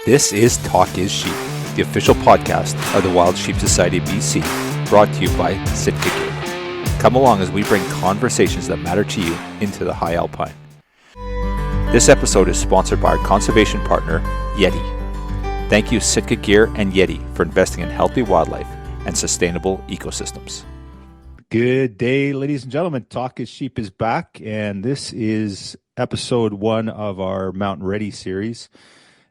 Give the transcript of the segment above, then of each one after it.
This is Talk is Sheep, the official podcast of the Wild Sheep Society of BC, brought to you by Sitka Gear. Come along as we bring conversations that matter to you into the high alpine. This episode is sponsored by our conservation partner, Yeti. Thank you, Sitka Gear and Yeti, for investing in healthy wildlife and sustainable ecosystems. Good day, ladies and gentlemen. Talk is Sheep is back, and this is episode 1 of our Mountain Ready series.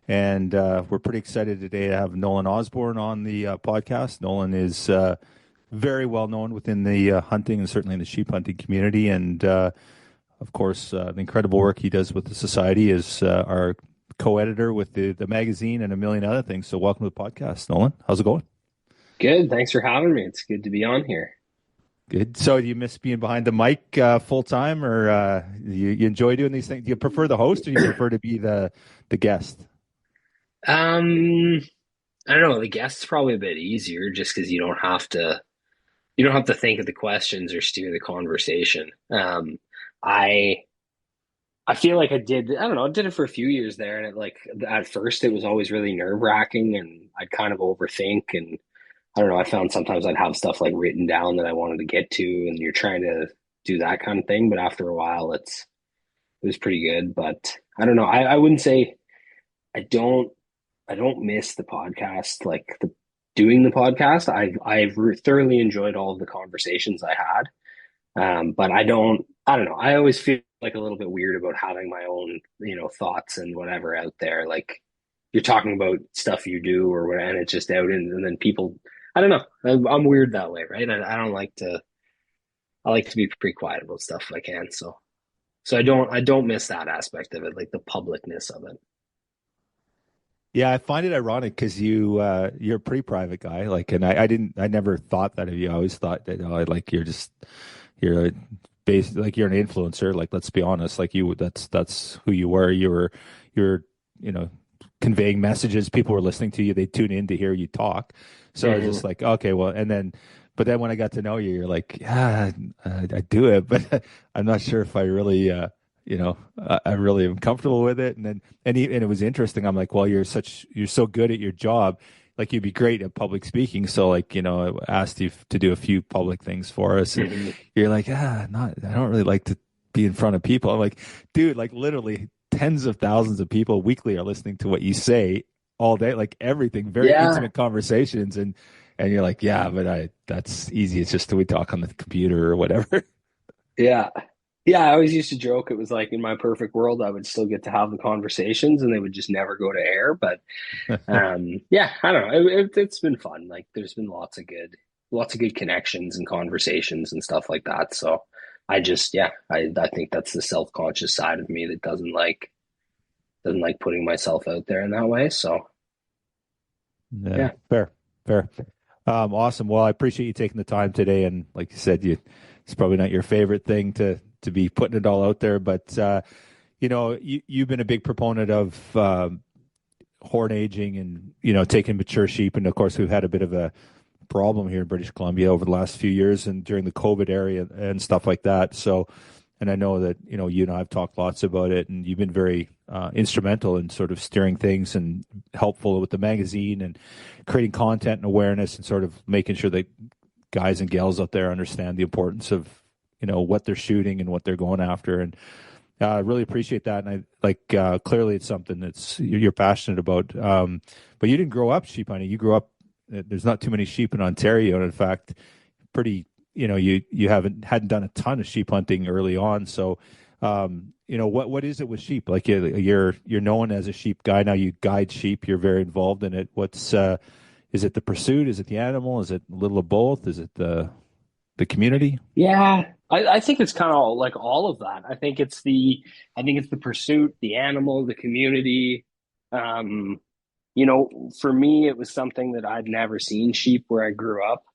And we're pretty excited today to have Nolan Osborne on the podcast. Nolan is very well known within the hunting and certainly in the sheep hunting community. And of course, the incredible work he does with the society is our co-editor with the magazine and a million other things. So welcome to the podcast, Nolan. How's it going? Good. Thanks for having me. It's good to be on here. Good. So do you miss being behind the mic full time, or you enjoy doing these things? Do you prefer the host, or do you prefer to be the guest? I don't know. The guest's probably a bit easier just because you don't have to think of the questions or steer the conversation. I feel like I don't know, I did it for a few years there, and at first it was always really nerve-wracking, and I'd kind of overthink, and I don't know, I found sometimes I'd have stuff like written down that I wanted to get to, and you're trying to do that kind of thing, but after a while it was pretty good. But I don't know. I wouldn't say I don't miss the podcast, like doing the podcast. I've thoroughly enjoyed all of the conversations I had. But I don't know. I always feel like a little bit weird about having my own, thoughts and whatever out there. Like you're talking about stuff you do or whatever, and it's just out, and then people, I don't know. I'm weird that way, right? I don't like to. I like to be pretty quiet about stuff if I can. So I don't miss that aspect of it, like the publicness of it. Yeah, I find it ironic because you're a pretty private guy. Like, and I never thought that of you. I always thought that like you're based like you're an influencer. Like, let's be honest. Like that's who you were. You're conveying messages. People were listening to you. They tune in to hear you talk. So I was just like, okay, well, but then when I got to know you, you're like, yeah, I do it, but I'm not sure if I really. I really am comfortable with it. And it was interesting. I'm like, well, you're so good at your job. Like you'd be great at public speaking. So like, I asked you to do a few public things for us. And you're like, I don't really like to be in front of people. I'm like, dude, like literally tens of thousands of people weekly are listening to what you say all day, like everything, very intimate conversations. And you're like, yeah, but that's easy. It's just we talk on the computer or whatever. Yeah. Yeah, I always used to joke it was like in my perfect world, I would still get to have the conversations and they would just never go to air. But yeah, I don't know. It's been fun. Like there's been lots of good connections and conversations and stuff like that. So I think that's the self-conscious side of me that doesn't like putting myself out there in that way. So Yeah, fair. Awesome. Well, I appreciate you taking the time today. And like you said, it's probably not your favorite thing to be putting it all out there, but you've been a big proponent of horn aging and taking mature sheep, and of course we've had a bit of a problem here in British Columbia over the last few years and during the COVID era and stuff like that. So, and I know that you and I have talked lots about it, and you've been very instrumental in sort of steering things and helpful with the magazine and creating content and awareness and sort of making sure that guys and gals out there understand the importance of what they're shooting and what they're going after. And I really appreciate that. And clearly it's something that's you're passionate about. But you didn't grow up sheep hunting. You grew up, there's not too many sheep in Ontario. And in fact, you hadn't done a ton of sheep hunting early on. So, what is it with sheep? Like you're known as a sheep guy. Now you guide sheep. You're very involved in it. Is it the pursuit? Is it the animal? Is it a little of both? Is it the community? yeah, I think it's kind of like all of that. I think it's the pursuit, the animal, the community. For me, it was something that I'd never seen sheep where I grew up.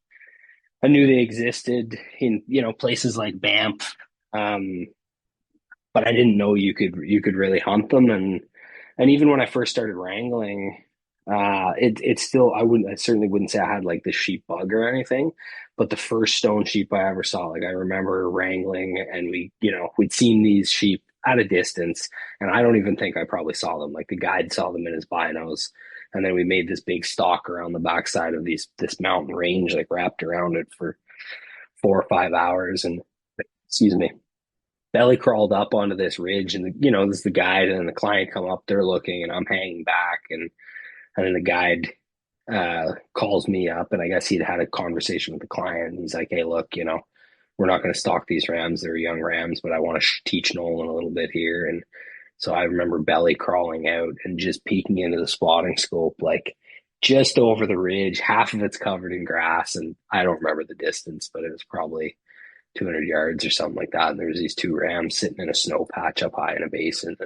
I knew they existed in, places like Banff. But I didn't know you could really hunt them. And even when I first started wrangling, it's still, I certainly wouldn't say I had like the sheep bug or anything, but the first stone sheep I ever saw, like I remember wrangling and we'd seen these sheep at a distance, and I don't even think I probably saw them. Like the guide saw them in his binos, and then we made this big stalk around the backside of this mountain range, like wrapped around it for 4 or 5 hours, and excuse me, belly crawled up onto this ridge, and this is the guide and the client come up, they're looking, and I'm hanging back, and then the guide calls me up, and I guess he'd had a conversation with the client. And he's like, "Hey, look, we're not going to stalk these rams. They're young rams, but I want to teach Nolan a little bit here." And so I remember belly crawling out and just peeking into the spotting scope, like just over the ridge. Half of it's covered in grass, and I don't remember the distance, but it was probably 200 yards or something like that. And there was these two rams sitting in a snow patch up high in a basin,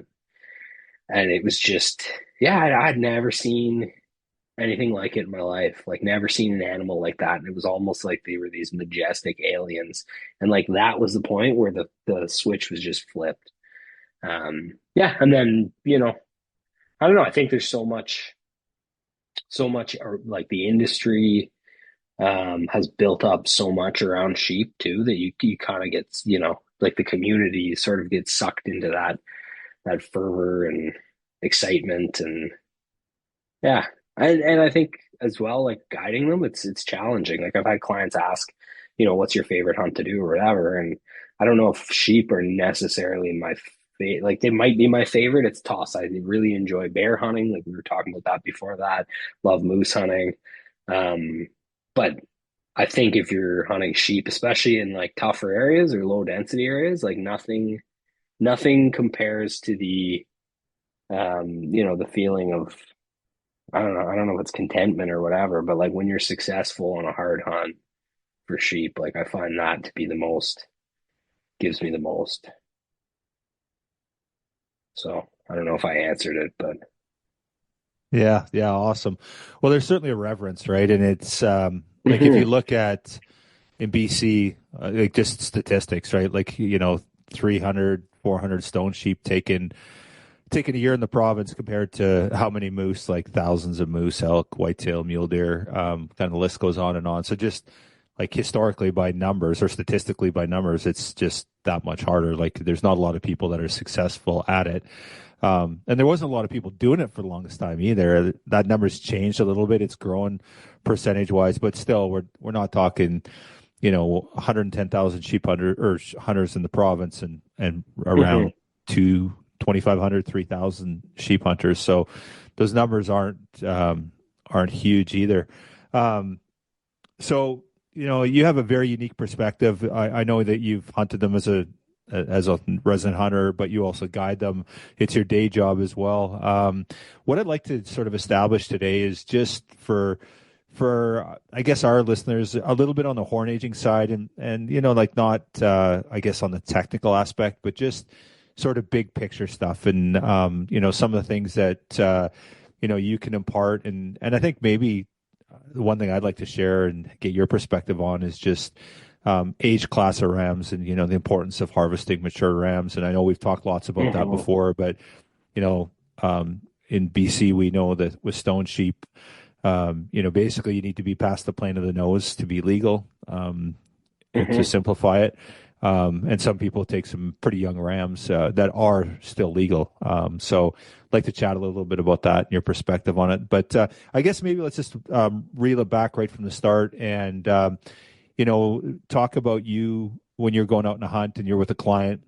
and it was just, yeah, I'd never seen anything like it in my life. Like never seen an animal like that. And it was almost like they were these majestic aliens. And like that was the point where the switch was just flipped. Yeah, and then, I don't know. I think there's so much, or like the industry has built up so much around sheep too that you kind of get, like the community sort of gets sucked into that fervor and excitement. And yeah. And I think as well, like guiding them, it's challenging. Like I've had clients ask, what's your favorite hunt to do or whatever. And I don't know if sheep are necessarily my favorite. Like they might be my favorite. It's toss. I really enjoy bear hunting. Like we were talking about that before that. Love moose hunting. But I think if you're hunting sheep, especially in like tougher areas or low density areas, like nothing compares to the feeling of, I don't know if it's contentment or whatever, but like when you're successful on a hard hunt for sheep, like I find that to be gives me the most. So I don't know if I answered it, but Yeah, yeah, awesome. Well, there's certainly a reverence, right? And it's like if you hmm look at in BC, like just statistics, right? Like, 300, 400 stone sheep taken a year in the province compared to how many moose, like thousands of moose, elk, whitetail, mule deer, kind of the list goes on and on. So just like historically by numbers or statistically by numbers, it's just that much harder. Like there's not a lot of people that are successful at it. And there wasn't a lot of people doing it for the longest time either. That number's changed a little bit. It's grown percentage wise, but still we're not talking, 110,000 sheep hunters in the province and hmm around two 2,500, 3,000 sheep hunters. So those numbers aren't huge either. Um, so you have a very unique perspective. I know that you've hunted them as a resident hunter, but you also guide them. It's your day job as well. What I'd like to sort of establish today is just for I guess our listeners a little bit on the horn aging side and like not I guess on the technical aspect, but just sort of big picture stuff and some of the things that you can impart and I think maybe the one thing I'd like to share and get your perspective on is just age class of rams and the importance of harvesting mature rams. And I know we've talked lots about that hmm before, but you know in BC we know that with stone sheep, basically you need to be past the plane of the nose to be legal, to hmm simplify it. And some people take some pretty young rams that are still legal. So I'd like to chat a little bit about that and your perspective on it. But I guess maybe let's just reel it back right from the start and, talk about you when you're going out on a hunt and you're with a client,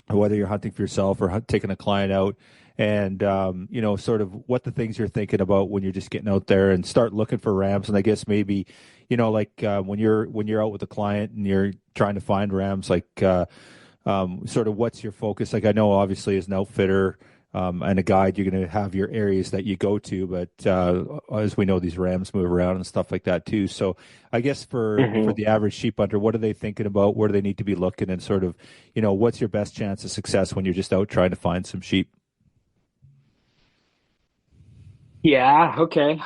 whether you're hunting for yourself or taking a client out, and sort of what the things you're thinking about when you're just getting out there and start looking for rams. And I guess maybe like when you're out with a client and you're trying to find rams, like sort of what's your focus? Like I know obviously as an outfitter and a guide, you're going to have your areas that you go to, but as we know, these rams move around and stuff like that too. So I guess for hmm the average sheep hunter, what are they thinking about? Where do they need to be looking? And sort of, what's your best chance of success when you're just out trying to find some sheep? Yeah, okay.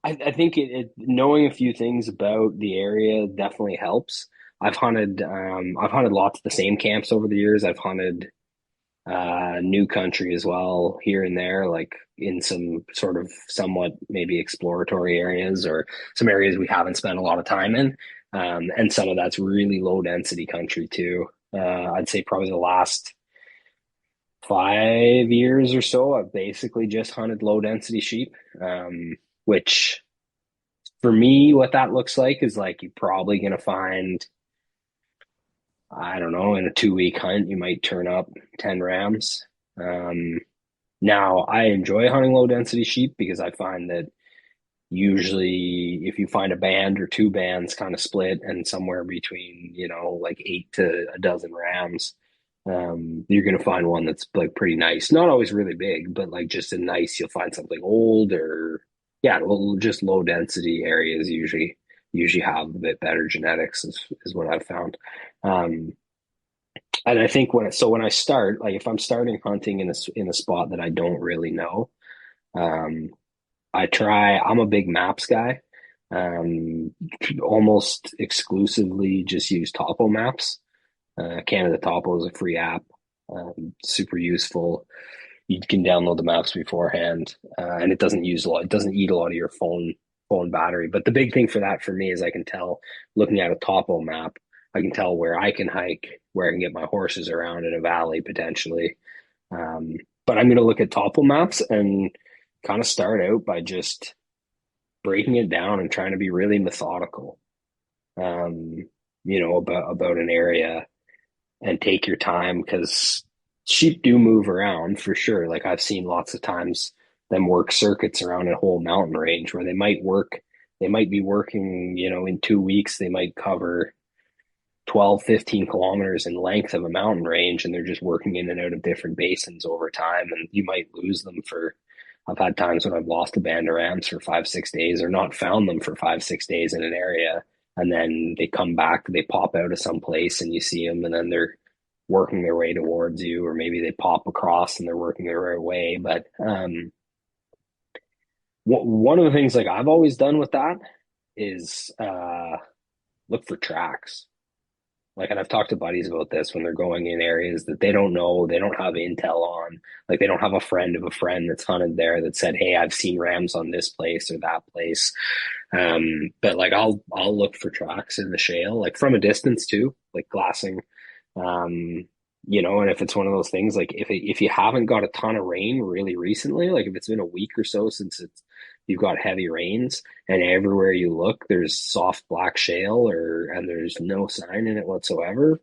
I think knowing a few things about the area definitely helps. I've hunted lots of the same camps over the years. I've hunted new country as well here and there, like in some sort of somewhat maybe exploratory areas or some areas we haven't spent a lot of time in. And some of that's really low density country too. I'd say probably the last 5 years or so, I've basically just hunted low density sheep, which for me, what that looks like is like you're probably going to find, I don't know, in a 2 week hunt, you might turn up 10 rams. Um, Now, I enjoy hunting low density sheep because I find that usually if you find a band or two bands kind of split and somewhere between, like 8 to a dozen rams, you're going to find one that's like pretty nice. Not always really big, but like just a nice, you'll find something old or, yeah, well, just low density areas usually have a bit better genetics is what I've found. Um, and I think when I start, like if I'm starting hunting in a spot that I don't really know, um, I'm a big maps guy. Um, Almost exclusively just use Topo Maps. Canada Topo is a free app, super useful. You can download the maps beforehand, and it doesn't use a lot. It doesn't eat a lot of your phone battery. But the big thing for that for me is I can tell, looking at a Topo map, I can tell where I can hike, where I can get my horses around in a valley potentially. Um, but I'm going to look at Topo maps and kind of start out by just breaking it down and trying to be really methodical, um, about an area and take your time because sheep do move around for sure. Like I've seen lots of times them work circuits around a whole mountain range where they might be working, in 2 weeks, they might cover 12, 15 kilometers in length of a mountain range, and they're just working in and out of different basins over time. And you might lose them for, I've had times when I've lost a band of rams for 5, 6 days or not found them for 5, 6 days in an area. And then they come back, they pop out of some place and you see them, and then they're working their way towards you, or maybe they pop across and they're working their way. But one of the things like I've always done with that is look for tracks. Like, and I've talked to buddies about this when they're going in areas that they don't know, they don't have intel on. Like, they don't have a friend of a friend that's hunted there that said, "Hey, I've seen rams on this place or that place." But like, I'll look for tracks in the shale, like from a distance too, like glassing. Um, and if it's one of those things, like if you haven't got a ton of rain really recently, like if it's been a week or so since you've got heavy rains, and everywhere you look there's soft black shale and there's no sign in it whatsoever,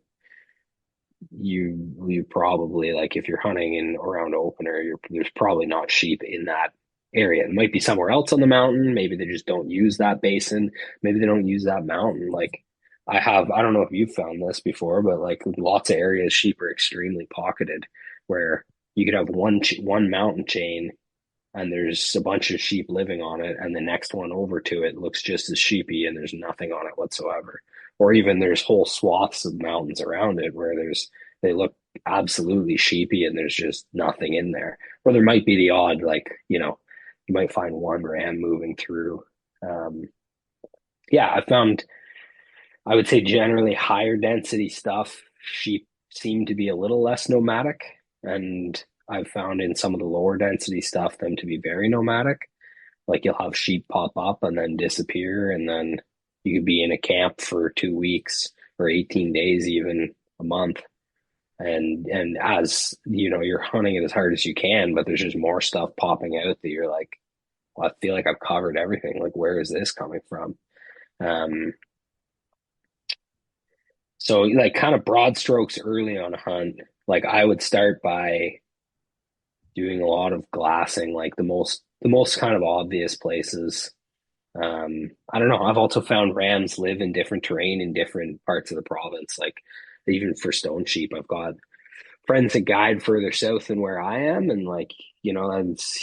you probably, like if you're hunting in around opener, there's probably not sheep in that area. It might be somewhere else on the mountain. Maybe they just don't use that basin. Maybe they don't use that mountain. Like I don't know if you've found this before, but like lots of areas, sheep are extremely pocketed where you could have one mountain chain and there's a bunch of sheep living on it, and the next one over to it looks just as sheepy and there's nothing on it whatsoever. Or even there's whole swaths of mountains around it where they look absolutely sheepy and there's just nothing in there. Or there might be the odd, like, you might find one ram moving through. Um, yeah, I would say generally higher density stuff, sheep seem to be a little less nomadic. And I've found in some of the lower density stuff them to be very nomadic. Like you'll have sheep pop up and then disappear, and then you could be in a camp for 2 weeks or 18 days, even a month. And as you're hunting it as hard as you can, but there's just more stuff popping out that you're like, well, I feel like I've covered everything. Like, where is this coming from? Um, so like kind of broad strokes early on a hunt, like I would start by doing a lot of glassing, like the most kind of obvious places. I don't know. I've also found rams live in different terrain in different parts of the province. Like even for stone sheep, I've got friends that guide further south than where I am, and like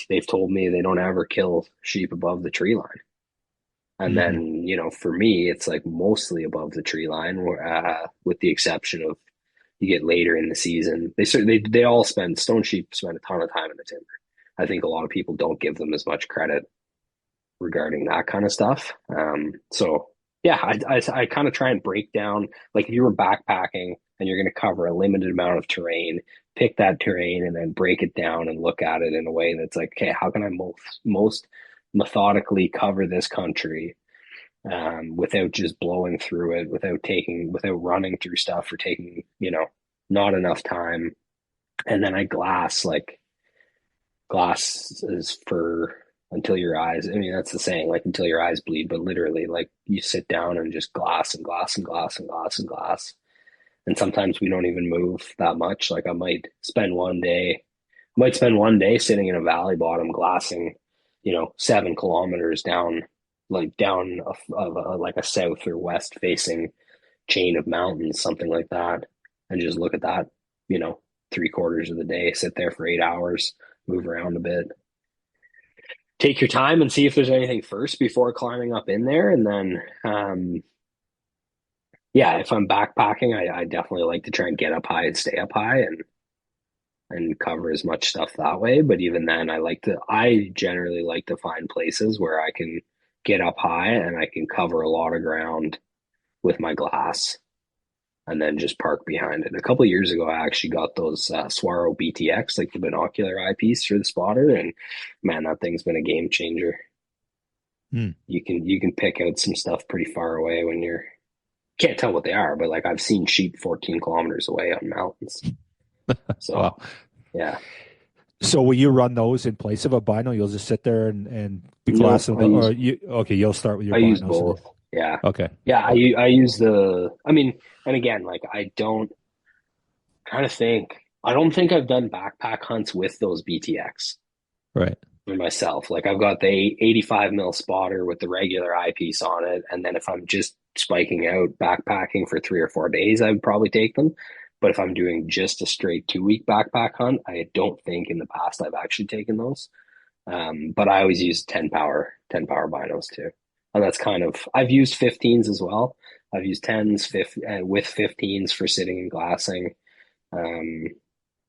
they've told me they don't ever kill sheep above the tree line. And Hmm. then for me, it's like mostly above the tree line, with the exception of you get later in the season. They all spend stone sheep spend a ton of time in the timber. I think a lot of people don't give them as much credit regarding that kind of stuff. So yeah, I kind of try and break down, like if you were backpacking and you're going to cover a limited amount of terrain, pick that terrain and then break it down and look at it in a way that's like, okay, how can I most methodically cover this country without just blowing through it, without running through stuff or taking, not enough time. And then I glass, like glass is for until your eyes. I mean, that's the saying, like until your eyes bleed, but literally, like you sit down and just glass and glass and glass and glass and glass. And sometimes we don't even move that much. Like might spend one day sitting in a valley bottom glassing, 7 kilometers down, like down like a south or west facing chain of mountains, something like that, and just look at that, 3 quarters of the day, sit there for 8 hours, move around a bit, take your time and see if there's anything first before climbing up in there. And then, yeah, if I'm backpacking, I definitely like to try and get up high and stay up high and cover as much stuff that way. But even then, I generally like to find places where I can get up high and I can cover a lot of ground with my glass and then just park behind it. A couple of years ago, I actually got those Swaro BTX, like the binocular eyepiece for the spotter, and man, that thing's been a game changer. Hmm. You can pick out some stuff pretty far away when you're can't tell what they are, but like I've seen sheep 14 kilometers away on mountains. So Wow. yeah, So will you run those in place of a bino? You'll just sit there and be nope. glassing, or okay, you'll start with your I use binos and then, both. Yeah, okay, yeah. I okay, I use the. I mean, and again, like I don't kind of think. I don't think I've done backpack hunts with those BTX right. for myself. Like I've got the 85 mil spotter with the regular eyepiece on it, and then if I'm just spiking out backpacking for 3 or 4 days, I would probably take them. But if I'm doing just a straight 2 week backpack hunt, I don't think in the past I've actually taken those. But I always use 10 power binos too. And that's kind of, I've used 15s as well. I've used 10s with 15s for sitting and glassing. Um,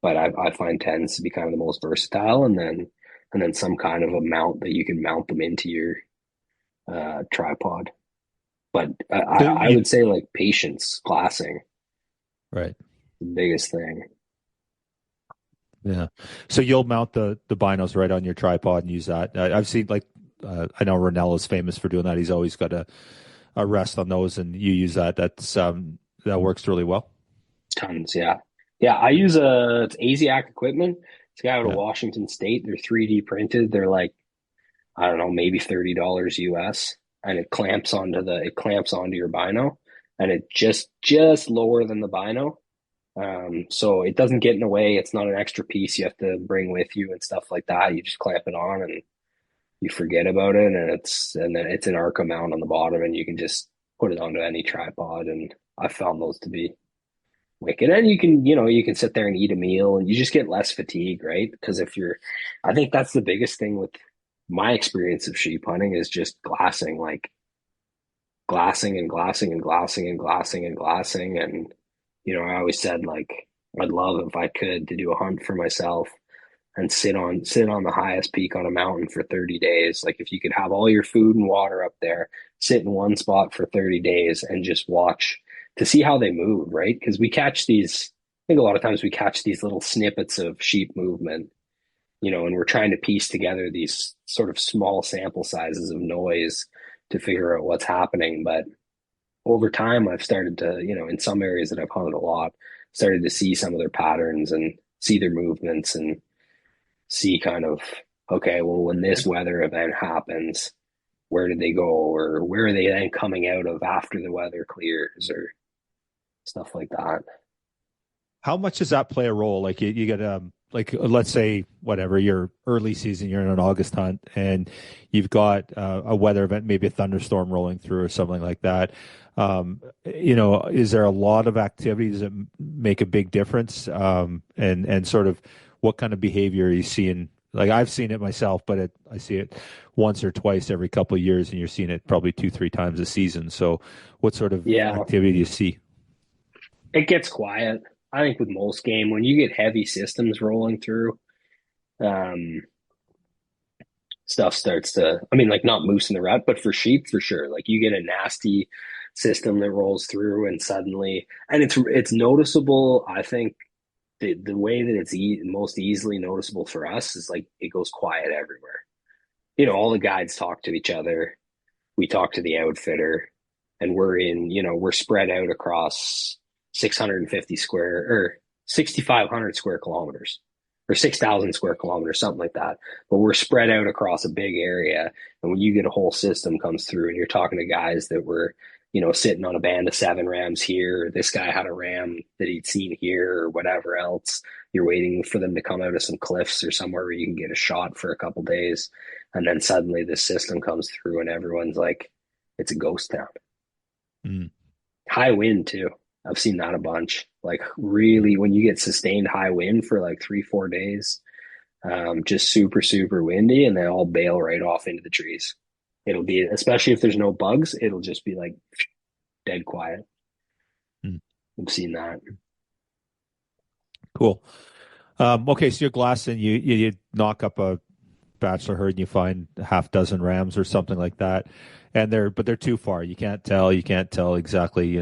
but I find 10s to be kind of the most versatile. And then some kind of a mount that you can mount them into your tripod. But So I you would say like patience, glassing, right. the biggest thing. Yeah. So you'll mount the binos right on your tripod and use that. I've seen like I know Ronell is famous for doing that. He's always got a rest on those, and you use that. That works really well. Tons, yeah. Yeah, I use it's ASIAC equipment. It's a guy out of Yeah. Washington State. They're 3D printed. They're like, I don't know, maybe $30 US. And it clamps onto your bino and it just lower than the bino. So it doesn't get in the way. It's not an extra piece you have to bring with you and stuff like that. You just clamp it on and you forget about it and then it's an Arca mount on the bottom and you can just put it onto any tripod and I found those to be wicked. And you can sit there and eat a meal and you just get less fatigue, right? Because I think that's the biggest thing with my experience of sheep hunting is just glassing, like glassing and glassing and glassing and glassing and glassing. And, I always said like, I'd love if I could to do a hunt for myself and sit on the highest peak on a mountain for 30 days. Like if you could have all your food and water up there, sit in one spot for 30 days and just watch to see how they move, right? Because I think a lot of times we catch these little snippets of sheep movement, and we're trying to piece together these sort of small sample sizes of noise to figure out what's happening. But over time, I've started to, in some areas that I've hunted a lot, started to see some of their patterns and see their movements and see kind of, okay, well, when this weather event happens, where did they go or where are they then coming out of after the weather clears or stuff like that. How much does that play a role? Like you get like let's say whatever your early season, you're in an August hunt and you've got a weather event, maybe a thunderstorm rolling through or something like that. Is there a lot of activities that make a big difference? And sort of what kind of behavior are you seeing? Like I've seen it myself, but I see it once or twice every couple of years, and you're seeing it probably 2, 3 times a season. So, what sort of Yeah, activity do you see? it gets quiet. I think with most game, when you get heavy systems rolling through, um, stuff starts to, I mean, like not moose in the rut, but for sheep, for sure. Like you get a nasty system that rolls through and suddenly, and it's noticeable. I think the way that it's most easily noticeable for us is like it goes quiet everywhere. All the guides talk to each other. we talk to the outfitter, and we're spread out across 650 square or 6,500 square kilometers or 6,000 square kilometers, something like that. But we're spread out across a big area. And when you get a whole system comes through and you're talking to guys that were, sitting on a band of 7 rams here, this guy had a ram that he'd seen here or whatever else. You're waiting for them to come out of some cliffs or somewhere where you can get a shot for a couple days. And then suddenly this system comes through and everyone's like, it's a ghost town. Mm. High wind too. I've seen that a bunch. Like really, when you get sustained high wind for like 3, 4 days, just super, super windy, and they all bail right off into the trees. It'll be, especially if there's no bugs, it'll just be like dead quiet. Mm. I've seen that. Cool. Okay, so you're glassing, you knock up a bachelor herd and you find a half dozen rams or something like that, and they're too far. You can't tell exactly.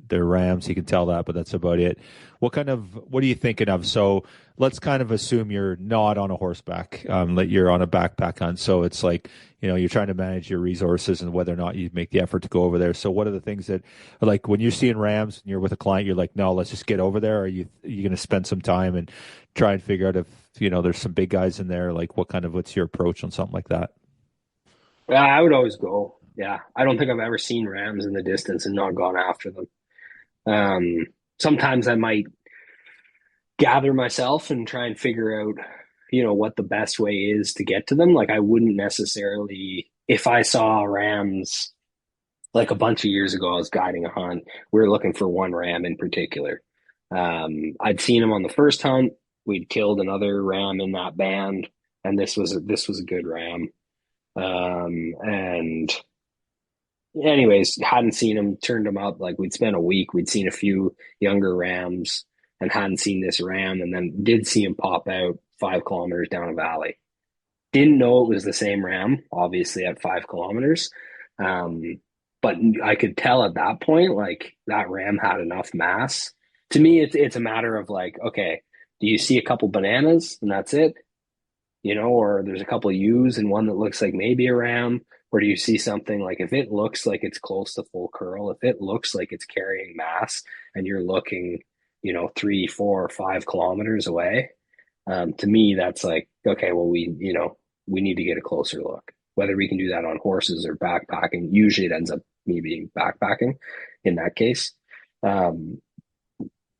They're rams. You can tell that, but that's about it. What are you thinking of? So let's kind of assume you're not on a horseback, that you're on a backpack hunt. So it's like, you're trying to manage your resources and whether or not you make the effort to go over there. So what are the things that, like, when you're seeing rams and you're with a client, you're like, no, let's just get over there. Or are you going to spend some time and try and figure out if, there's some big guys in there? Like, what's your approach on something like that? Yeah, I would always go. Yeah, I don't think I've ever seen rams in the distance and not gone after them. Sometimes I might gather myself and try and figure out, what the best way is to get to them. Like I wouldn't necessarily, if I saw rams, like a bunch of years ago, I was guiding a hunt. We were looking for one ram in particular. I'd seen him on the first hunt. We'd killed another ram in that band, and this was a good ram. And anyways, hadn't seen him, turned him up. Like we'd spent a week, we'd seen a few younger rams and hadn't seen this ram, and then did see him pop out 5 kilometers down a valley. Didn't know it was the same ram, obviously at 5 kilometers. Um, but I could tell at that point, like that ram had enough mass. To me, it's a matter of like, okay, do you see a couple bananas and that's it? Or there's a couple of ewes and one that looks like maybe a ram, or do you see something like if it looks like it's close to full curl, if it looks like it's carrying mass and you're looking, 3, 4, 5 kilometers away, to me, that's like, okay, well, we need to get a closer look. Whether we can do that on horses or backpacking, usually it ends up me being backpacking in that case. Um,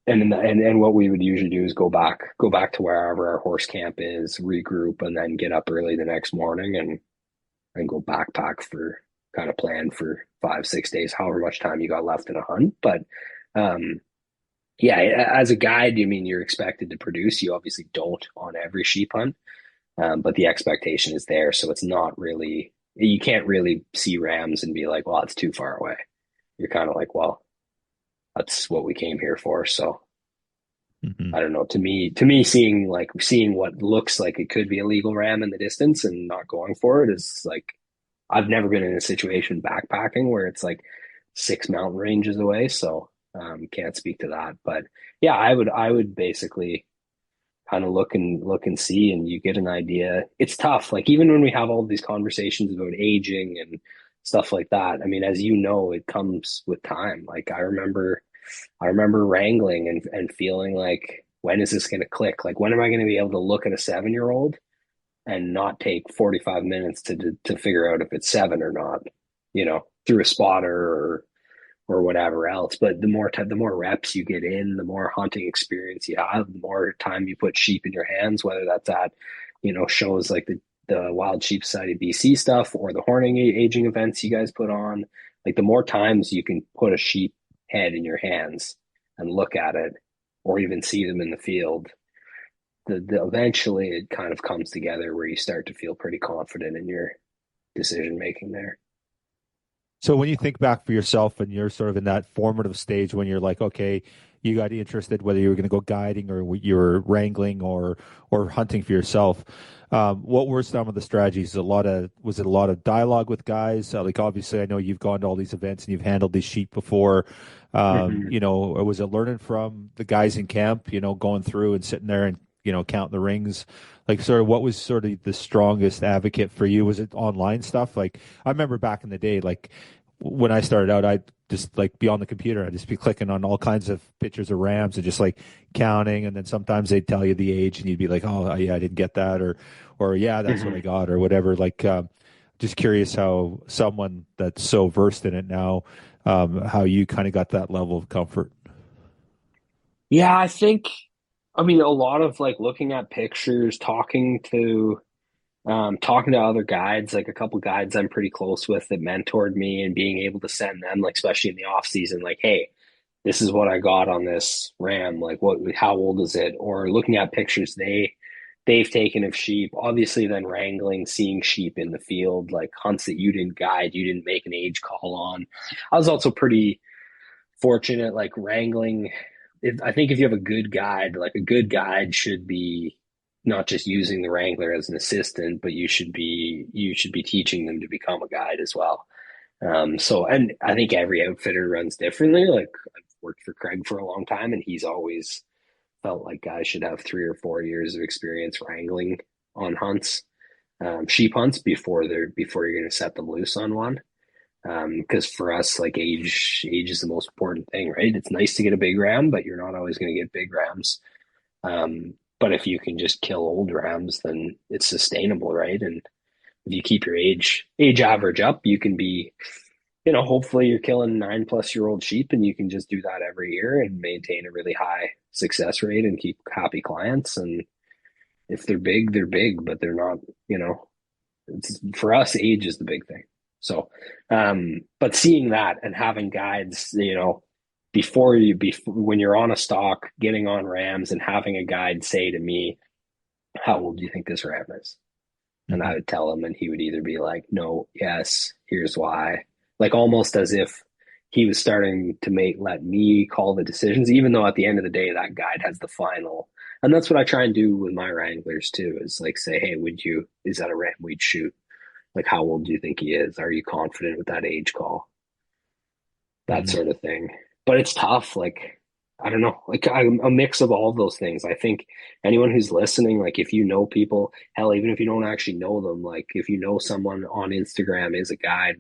and what we would usually do is go back to wherever our horse camp is, regroup, and then get up early the next morning and go backpack for kind of plan for 5, 6 days, however much time you got left in a hunt. But um, yeah, as a guide, you mean you're expected to produce. You obviously don't on every sheep hunt, but the expectation is there. So it's not really, you can't really see rams and be like, well, it's too far away. You're kind of like, well, that's what we came here for. So Hmm. I don't know. To me, seeing what looks like it could be a legal ram in the distance and not going for it is like, I've never been in a situation backpacking where it's like 6 mountain ranges away. So can't speak to that. But yeah, I would basically kind of look and see, and you get an idea. It's tough. Like even when we have all these conversations about aging and stuff like that, I mean, as you know, it comes with time. Like I remember wrangling and feeling like, when is this going to click? Like, when am I going to be able to look at a 7-year-old and not take 45 minutes to figure out if it's seven or not, through a spotter or whatever else. But the more reps you get in, the more hunting experience you have, the more time you put sheep in your hands, whether that's at, shows like the Wild Sheep Society BC stuff or the horning aging events you guys put on. Like the more times you can put a sheep head in your hands and look at it, or even see them in the field, the eventually it kind of comes together where you start to feel pretty confident in your decision making there. So when you think back for yourself and you're sort of in that formative stage when you're like, okay, you got interested whether you were going to go guiding or you were wrangling or hunting for yourself. What were some of the strategies? Was it a lot of dialogue with guys? Like obviously, I know you've gone to all these events and you've handled these sheep before. Mm-hmm. Or was it learning from the guys in camp? Going through and sitting there and count the rings. Like, sort of, what was sort of the strongest advocate for you? Was it online stuff? Like, I remember back in the day, like when I started out, I'd just like be on the computer. I'd just be clicking on all kinds of pictures of rams and just like counting. And then sometimes they'd tell you the age, and you'd be like, "Oh, yeah, I didn't get that," or yeah, that's what I Hmm. got, or whatever. Like, just curious how someone that's so versed in it now, how you kind of got that level of comfort. Yeah, I mean, a lot of like looking at pictures, talking to other guides, like a couple guides I'm pretty close with that mentored me, and being able to send them, like especially in the off season, like, hey, this is what I got on this ram. Like, how old is it? Or looking at pictures they've taken of sheep. Obviously, then wrangling, seeing sheep in the field, like hunts that you didn't guide, you didn't make an age call on. I was also pretty fortunate, like wrangling. I think if you have a good guide, like a good guide should be not just using the wrangler as an assistant, but you should be teaching them to become a guide as well. So, and I think every outfitter runs differently. Like I've worked for Craig for a long time, and he's always felt like guys should have 3 or 4 years of experience wrangling on hunts, sheep hunts before you're going to set them loose on one. Because for us, like age is the most important thing, right? It's nice to get a big ram, but you're not always going to get big rams. But if you can just kill old rams, then it's sustainable, right? And if you keep your age average up, you can be, hopefully you're killing 9+ year old sheep, and you can just do that every year and maintain a really high success rate and keep happy clients. And if they're big, but they're not, for us, age is the big thing. So, but seeing that and having guides, before when you're on a stock, getting on rams and having a guide say to me, "How old do you think this ram is?" And I Hmm. would tell him, and he would either be like, "No, yes, here's why," like almost as if he was starting to let me call the decisions, even though at the end of the day, that guide has the final. And that's what I try and do with my wranglers too, is like say, "Hey, is that a ram we'd shoot? Like, how old do you think he is? Are you confident with that age call?" That Hmm. sort of thing. But it's tough. Like, I don't know, like a mix of all of those things. I think anyone who's listening, like if you know people, hell, even if you don't actually know them, like if you know someone on Instagram is a guide,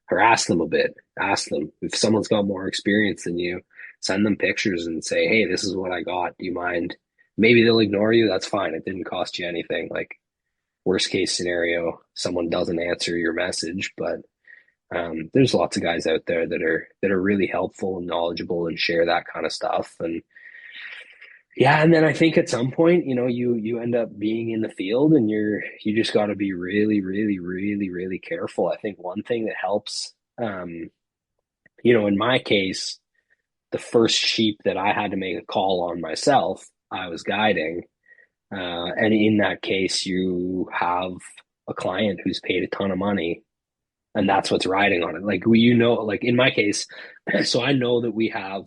harass them a bit. Ask them if someone's got more experience than you, send them pictures and say, "Hey, this is what I got. Do you mind?" Maybe they'll ignore you. That's fine. It didn't cost you anything. Like worst case scenario, someone doesn't answer your message, but there's lots of guys out there that are really helpful and knowledgeable and share that kind of stuff. And yeah, and then I think at some point, you end up being in the field, and you just got to be really, really, really, really careful. I think one thing that helps, in my case, the first sheep that I had to make a call on myself, I was guiding. And in that case, you have a client who's paid a ton of money, and that's what's riding on it. Like like in my case, so I know that we have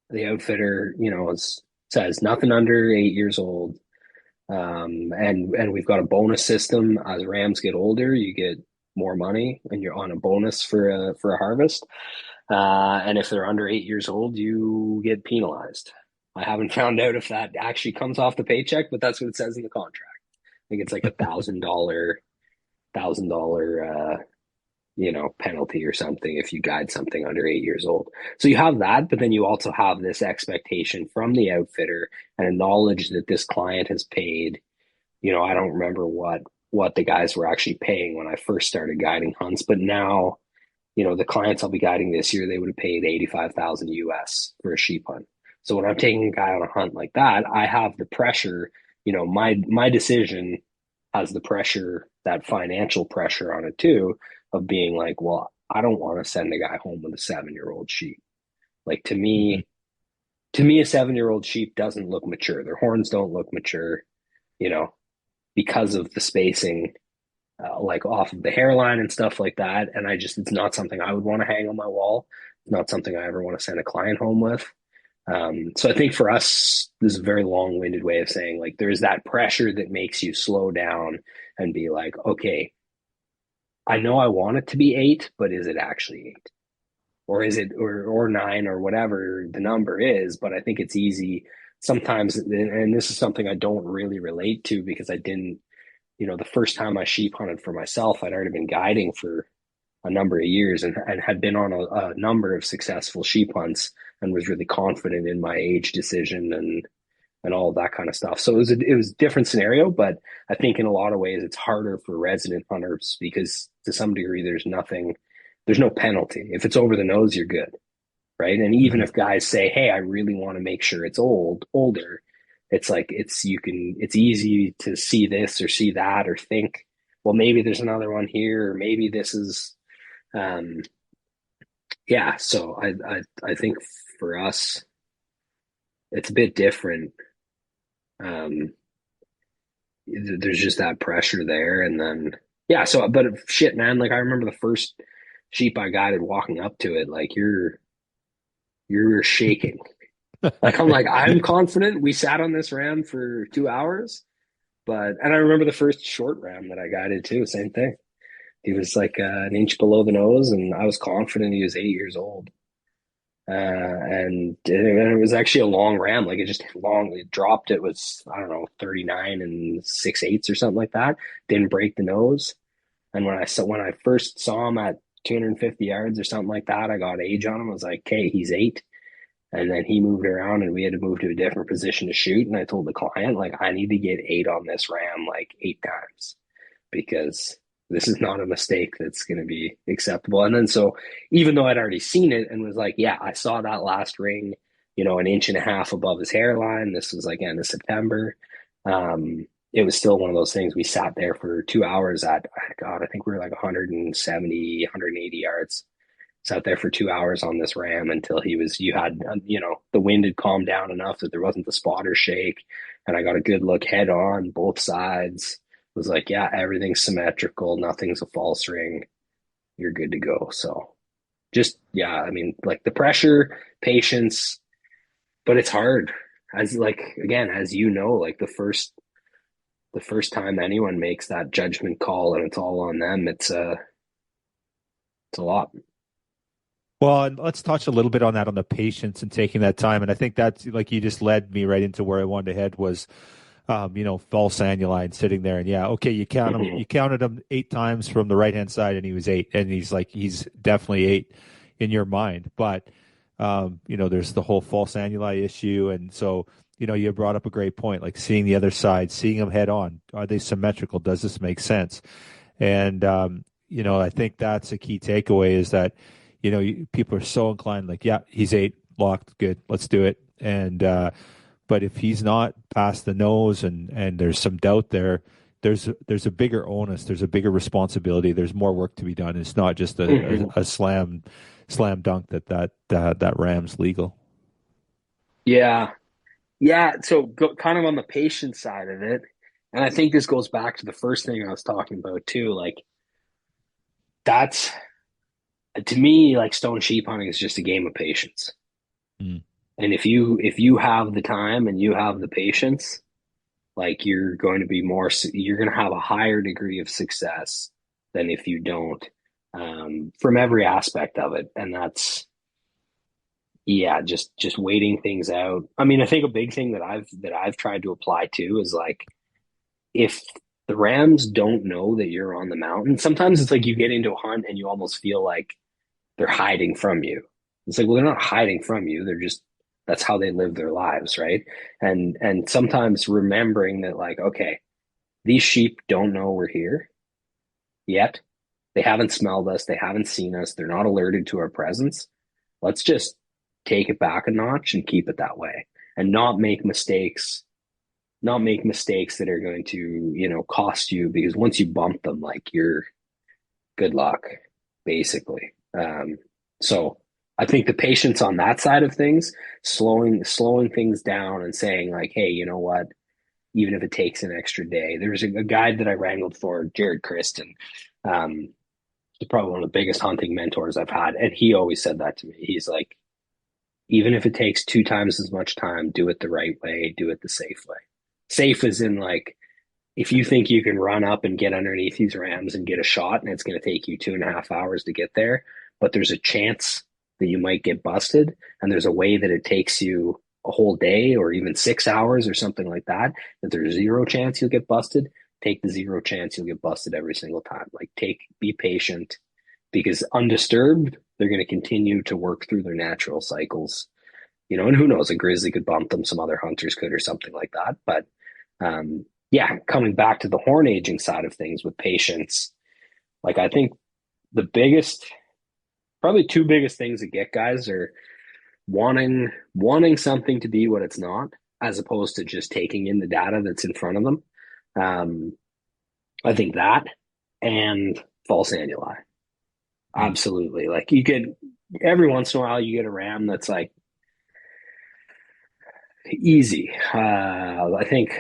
the outfitter, says nothing under 8 years old. And we've got a bonus system. As rams get older, you get more money, and you're on a bonus for a harvest. And if they're under 8 years old, you get penalized. I haven't found out if that actually comes off the paycheck, but that's what it says in the contract. I think it's like $1,000 penalty or something if you guide something under 8 years old. So you have that, but then you also have this expectation from the outfitter and a knowledge that this client has paid. I don't remember what the guys were actually paying when I first started guiding hunts, but now, the clients I'll be guiding this year, they would have paid 85,000 US for a sheep hunt. So when I'm taking a guy on a hunt like that, I have the pressure, my decision has the pressure, that financial pressure on it too, of being like, well, I don't want to send a guy home with a 7-year old sheep. Like Hmm. to me, a 7-year old sheep doesn't look mature. Their horns don't look mature, you know, because of the spacing, like off of the hairline and stuff like that. And it's not something I would want to hang on my wall. It's not something I ever want to send a client home with. So I think for us, this is a very long-winded way of saying like there's that pressure that makes you slow down and be like, okay, I know I want it to be 8, but is it actually 8? Or is it or 9 or whatever the number is? But I think it's easy sometimes, and this is something I don't really relate to because I didn't, the first time I sheep hunted for myself, I'd already been guiding for a number of years and had been on a number of successful sheep hunts and was really confident in my age decision and all of that kind of stuff. So it was a different scenario, but I think in a lot of ways it's harder for resident hunters because to some degree there's no penalty. If it's over the nose, you're good, right? And even Mhm. if guys say, "Hey, I really want to make sure it's older," it's like it's easy to see this or see that or think, well, maybe there's another one here, or maybe this is, um, yeah. So I think for us, it's a bit different. Um, there's just that pressure there, and then yeah. So, but shit, man, like I remember the first sheep I guided walking up to it, like you're shaking. Like I'm like, I'm confident. We sat on this ram for 2 hours, and I remember the first short ram that I guided too. Same thing. He was like an inch below the nose, and I was confident he was 8 years old. And it was actually a long ram. Like it just long. It dropped. It was I don't know 39 and 6/8 or something like that. Didn't break the nose. And when I first saw him at 250 yards or something like that, I got age on him. I was like, "Okay, he's 8." And then he moved around and we had to move to a different position to shoot. And I told the client, like, I need to get 8 on this ram like 8 times because this is not a mistake that's going to be acceptable. And then so even though I'd already seen it and was like, yeah, I saw that last ring, an inch and a half above his hairline. This was like end of September. It was still one of those things. We sat there for 2 hours at, God, I think we were like 170, 180 yards, sat there for 2 hours on this ram until you had, the wind had calmed down enough that there wasn't the spotter shake. And I got a good look head on both sides. It was like, yeah, everything's symmetrical. Nothing's a false ring. You're good to go. So just, yeah, I mean, like the pressure, patience, but it's hard as like, again, as you know, like the first time anyone makes that judgment call and it's all on them, it's a lot. Well, and let's touch a little bit on that, on the patience and taking that time. And I think that's like you just led me right into where I wanted to head was, false annuli sitting there. And yeah, okay, Mm-hmm. you counted him 8 times from the right hand side, and he was 8, and he's definitely 8 in your mind. But there's the whole false annuli issue, and so you brought up a great point, like seeing the other side, seeing them head on. Are they symmetrical? Does this make sense? And I think that's a key takeaway is that people are so inclined, like, yeah, he's 8, locked, good, let's do it. And but if he's not past the nose and there's some doubt there, there's a bigger onus, there's a bigger responsibility, there's more work to be done. It's not just Mm-hmm. a slam dunk that Rams legal. Yeah. Yeah. So kind of on the patient side of it. And I think this goes back to the first thing I was talking about too. Like that's to me, like stone sheep hunting is just a game of patience. Mm. And if you have the time and you have the patience, like you're going to have a higher degree of success than if you don't, from every aspect of it. And that's, yeah, just waiting things out. I mean, I think a big thing that I've tried to apply too is like if the Rams don't know that you're on the mountain, sometimes it's like you get into a hunt and you almost feel like they're hiding from you. It's like, well, they're not hiding from you. They're just that's how they live their lives, right? And sometimes remembering that, like, okay, these sheep don't know we're here yet. They haven't smelled us. They haven't seen us. They're not alerted to our presence. Let's just take it back a notch and keep it that way and not make mistakes that are going to, cost you because once you bump them, like you're good luck, basically. So I think the patience on that side of things, slowing things down and saying like, hey, you know what? Even if it takes an extra day. There's a guide that I wrangled for, Jared Kristen. Um, he's probably one of the biggest hunting mentors I've had. And he always said that to me. He's like, even if it takes 2 times as much time, do it the right way, do it the safe way. Safe is in like, if you think you can run up and get underneath these rams and get a shot, and it's going to take you 2.5 hours to get there, but there's a chance that you might get busted, and there's a way that it takes you. a whole day or even 6 hours or something like that, that there's zero chance you'll get busted, take the zero chance you'll get busted every single time. Like be patient because undisturbed, they're going to continue to work through their natural cycles. And who knows, a grizzly could bump them, some other hunters could or something like that. But yeah, coming back to the horn aging side of things with patience, like I think the biggest, probably two biggest things that get guys are wanting something to be what it's not, as opposed to just taking in the data that's in front of them. Um, I think that and false annuli. Mm. Absolutely. Like you get every once in a while you get a ram that's like easy. I think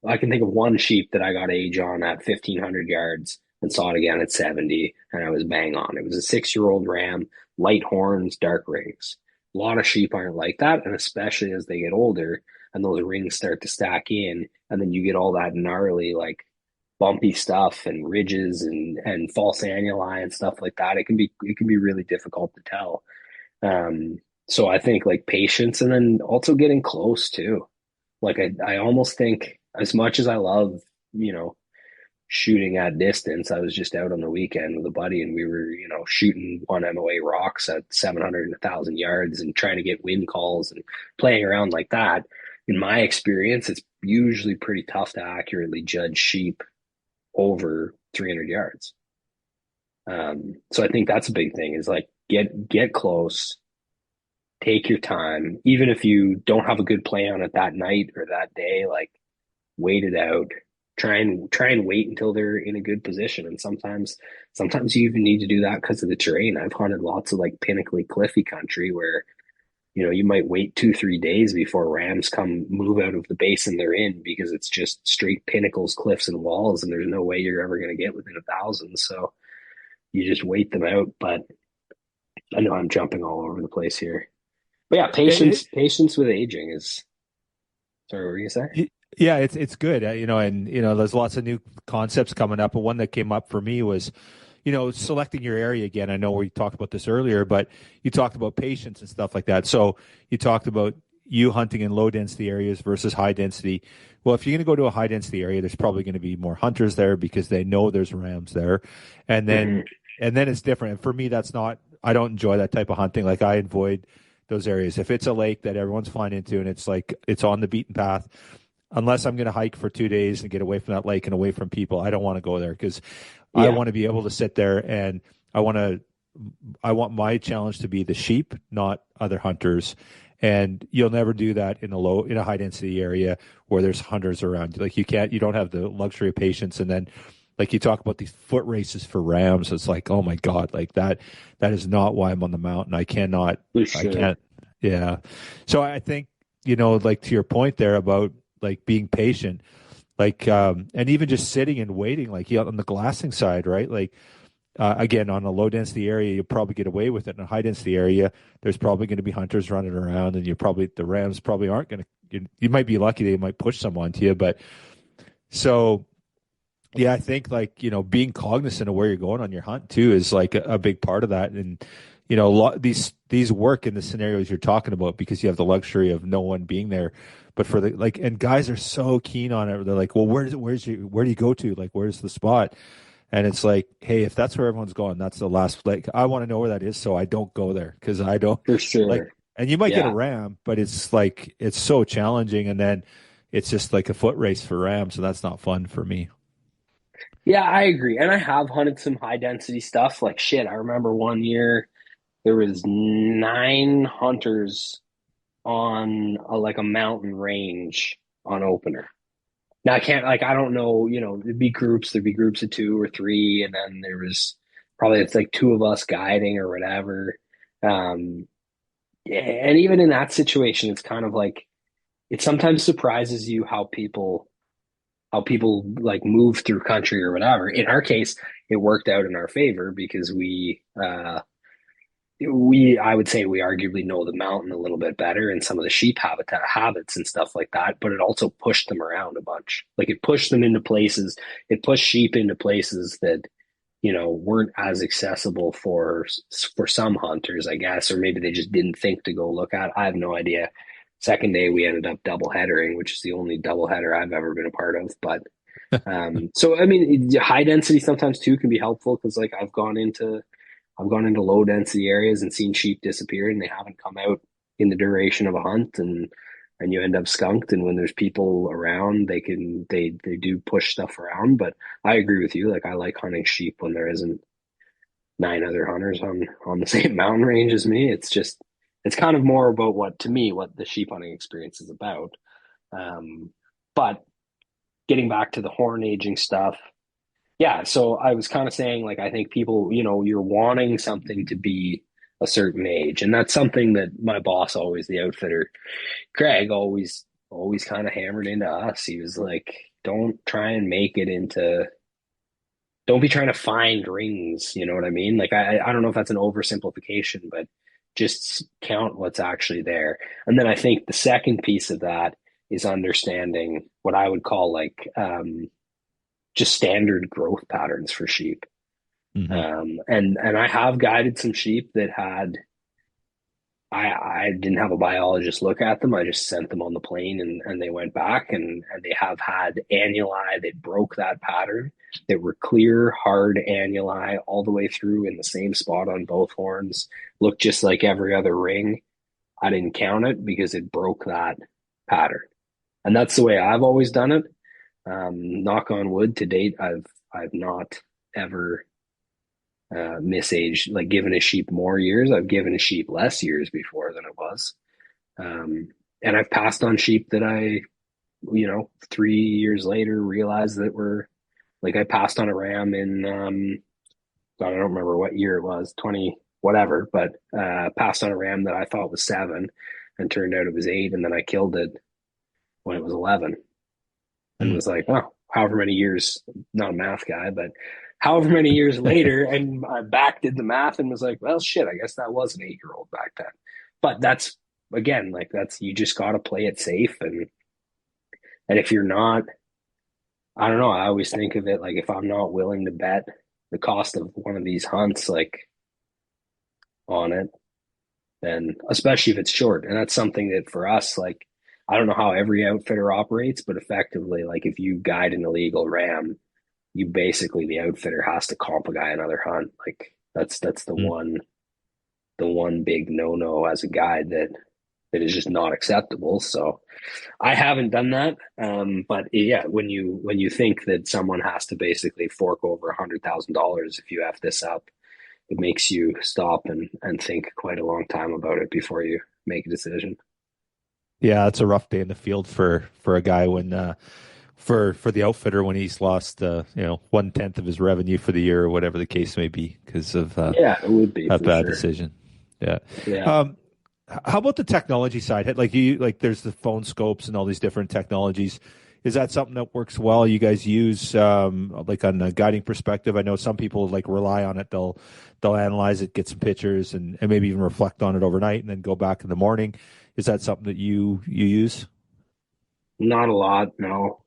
I can think of one sheep that I got age on at 1,500 yards and saw it again at 70, and I was bang on. It was a 6-year-old ram, light horns, dark rings. A lot of sheep aren't like that, and especially as they get older and those rings start to stack in, and then you get all that gnarly, like bumpy stuff and ridges and false annuli and stuff like that. It can be really difficult to tell. Um, so I think like patience and then also getting close too. Like I almost think as much as I love, you know, shooting at distance, I was just out on the weekend with a buddy and we were, shooting one MOA rocks at 700 and 1,000 yards and trying to get wind calls and playing around like that. In my experience, it's usually pretty tough to accurately judge sheep over 300 yards. So I think that's a big thing is like get close, take your time, even if you don't have a good play on it that night or that day, like wait it out. Try and wait until they're in a good position. And sometimes you even need to do that because of the terrain. I've hunted lots of like pinnacly cliffy country where, you might wait 2, 3 days before rams come move out of the basin they're in because it's just straight pinnacles, cliffs, and walls, and there's no way you're ever going to get within 1,000. So you just wait them out. But I know I'm jumping all over the place here. But yeah, It, patience with aging is. Sorry, what were you gonna say? yeah, it's good, and there's lots of new concepts coming up. And one that came up for me was, selecting your area again. I know we talked about this earlier, but you talked about patience and stuff like that. So you talked about you hunting in low density areas versus high density. Well, if you're going to go to a high density area, there's probably going to be more hunters there because they know there's rams there, and Hmm. then it's different. And for me, that's not. I don't enjoy that type of hunting. Like I avoid those areas. If it's a lake that everyone's flying into and it's like it's on the beaten path, unless I'm going to hike for 2 days and get away from that lake and away from people, I don't want to go there because I Yeah, want to be able to sit there and I want to. I want my challenge to be the sheep, not other hunters. And you'll never do that in a high density area where there's hunters around. Like you don't have the luxury of patience. And then, like you talk about these foot races for rams, it's like, oh my God, like that is not why I'm on the mountain. for I sure. can't, yeah. So I think, like to your point there about like being patient, like and even just sitting and waiting, like on the glassing side, right? Like again, on a low density area, you'll probably get away with it. In a high density area, there's probably going to be hunters running around, and the rams probably aren't going to. You might be lucky; they might push someone to you. But so, yeah, I think like being cognizant of where you're going on your hunt too is like a big part of that. And a lot these work in the scenarios you're talking about because you have the luxury of no one being there. But for the like, and guys are so keen on it. They're like, well, where do you go to? Like, where's the spot? And it's like, hey, if that's where everyone's going, that's the last. Like, I want to know where that is, so I don't go there because I don't For like. sure. And you might get a Yeah. ram, but it's like it's so challenging, and then it's just like a foot race for rams, so that's not fun for me. Yeah, I agree. And I have hunted some high density stuff. Like shit, I remember one year there was 9 hunters on like a mountain range on opener. Now I don't know, there'd be groups of 2 or 3, and then there was probably it's like two of us guiding or whatever. Um, and even in that situation, it's kind of like it sometimes surprises you how people like move through country or whatever. In our case, it worked out in our favor because I would say we arguably know the mountain a little bit better and some of the sheep habitat habits and stuff like that, but it also pushed them around a bunch. Like it pushed them into places, it pushed sheep into places that, weren't as accessible for some hunters, I guess, or maybe they just didn't think to go look at. I have no idea. Second day we ended up double headering, which is the only double header I've ever been a part of. But so I mean, high density sometimes too can be helpful because like I've gone into low density areas and seen sheep disappear and they haven't come out in the duration of a hunt, and you end up skunked. And when there's people around, they do push stuff around. But I agree with you. Like I like hunting sheep when there isn't nine other hunters on the same mountain range as me. It's kind of more about what to me what the sheep hunting experience is about. Um, but getting back to the horn aging stuff, yeah, so I was kind of saying, like, I think people, you're wanting something to be a certain age. And that's something that my boss always, the outfitter, Craig, always kind of hammered into us. He was like, don't try and make it into, don't be trying to find rings. You know what I mean? Like, I don't know if that's an oversimplification, but just count what's actually there. And then I think the second piece of that is understanding what I would call like, just standard growth patterns for sheep. Hmm. And I have guided some sheep that had I didn't have a biologist look at them. I just sent them on the plane and they went back and they have had annuli that broke that pattern that were clear, hard annuli all the way through in the same spot on both horns, looked just like every other ring. I didn't count it because it broke that pattern. And that's the way I've always done it. Knock on wood, to date, I've not ever misaged, like given a sheep more years. I've given a sheep less years before than it was. And I've passed on sheep that 3 years later realized that were like I passed on a ram in God, I don't remember what year it was, 20 whatever, but passed on a ram that I thought was 7 and turned out it was 8, and then I killed it when it was 11 and Mm. was like, oh, however many years, not a math guy, but however many years later, and I back did the math and was like, well, shit, I guess that was an 8-year old back then. But that's again, like that's you just got to play it safe, and if you're not, I don't know. I always think of it like if I'm not willing to bet the cost of one of these hunts, like on it, then especially if it's short, and that's something that for us, like I don't know how every outfitter operates, but effectively, like if you guide an illegal ram, you basically the outfitter has to comp a guy another hunt. Like that's Mm. the one big no no as a guide that is just not acceptable. So I haven't done that. But yeah, when you think that someone has to basically fork over $100,000 if you F this up, it makes you stop and think quite a long time about it before you make a decision. Yeah, it's a rough day in the field for a guy when for the outfitter when he's lost 1/10 of his revenue for the year or whatever the case may be because of Yeah, it would be a for bad sure. decision. Yeah. Yeah. Um, how about the technology side? Like you like there's the phone scopes and all these different technologies. Is that something that works well? You guys use like on a guiding perspective? I know some people like rely on it. They'll analyze it, get some pictures, and maybe even reflect on it overnight, and then go back in the morning. Is that something that you use? Not a lot, no.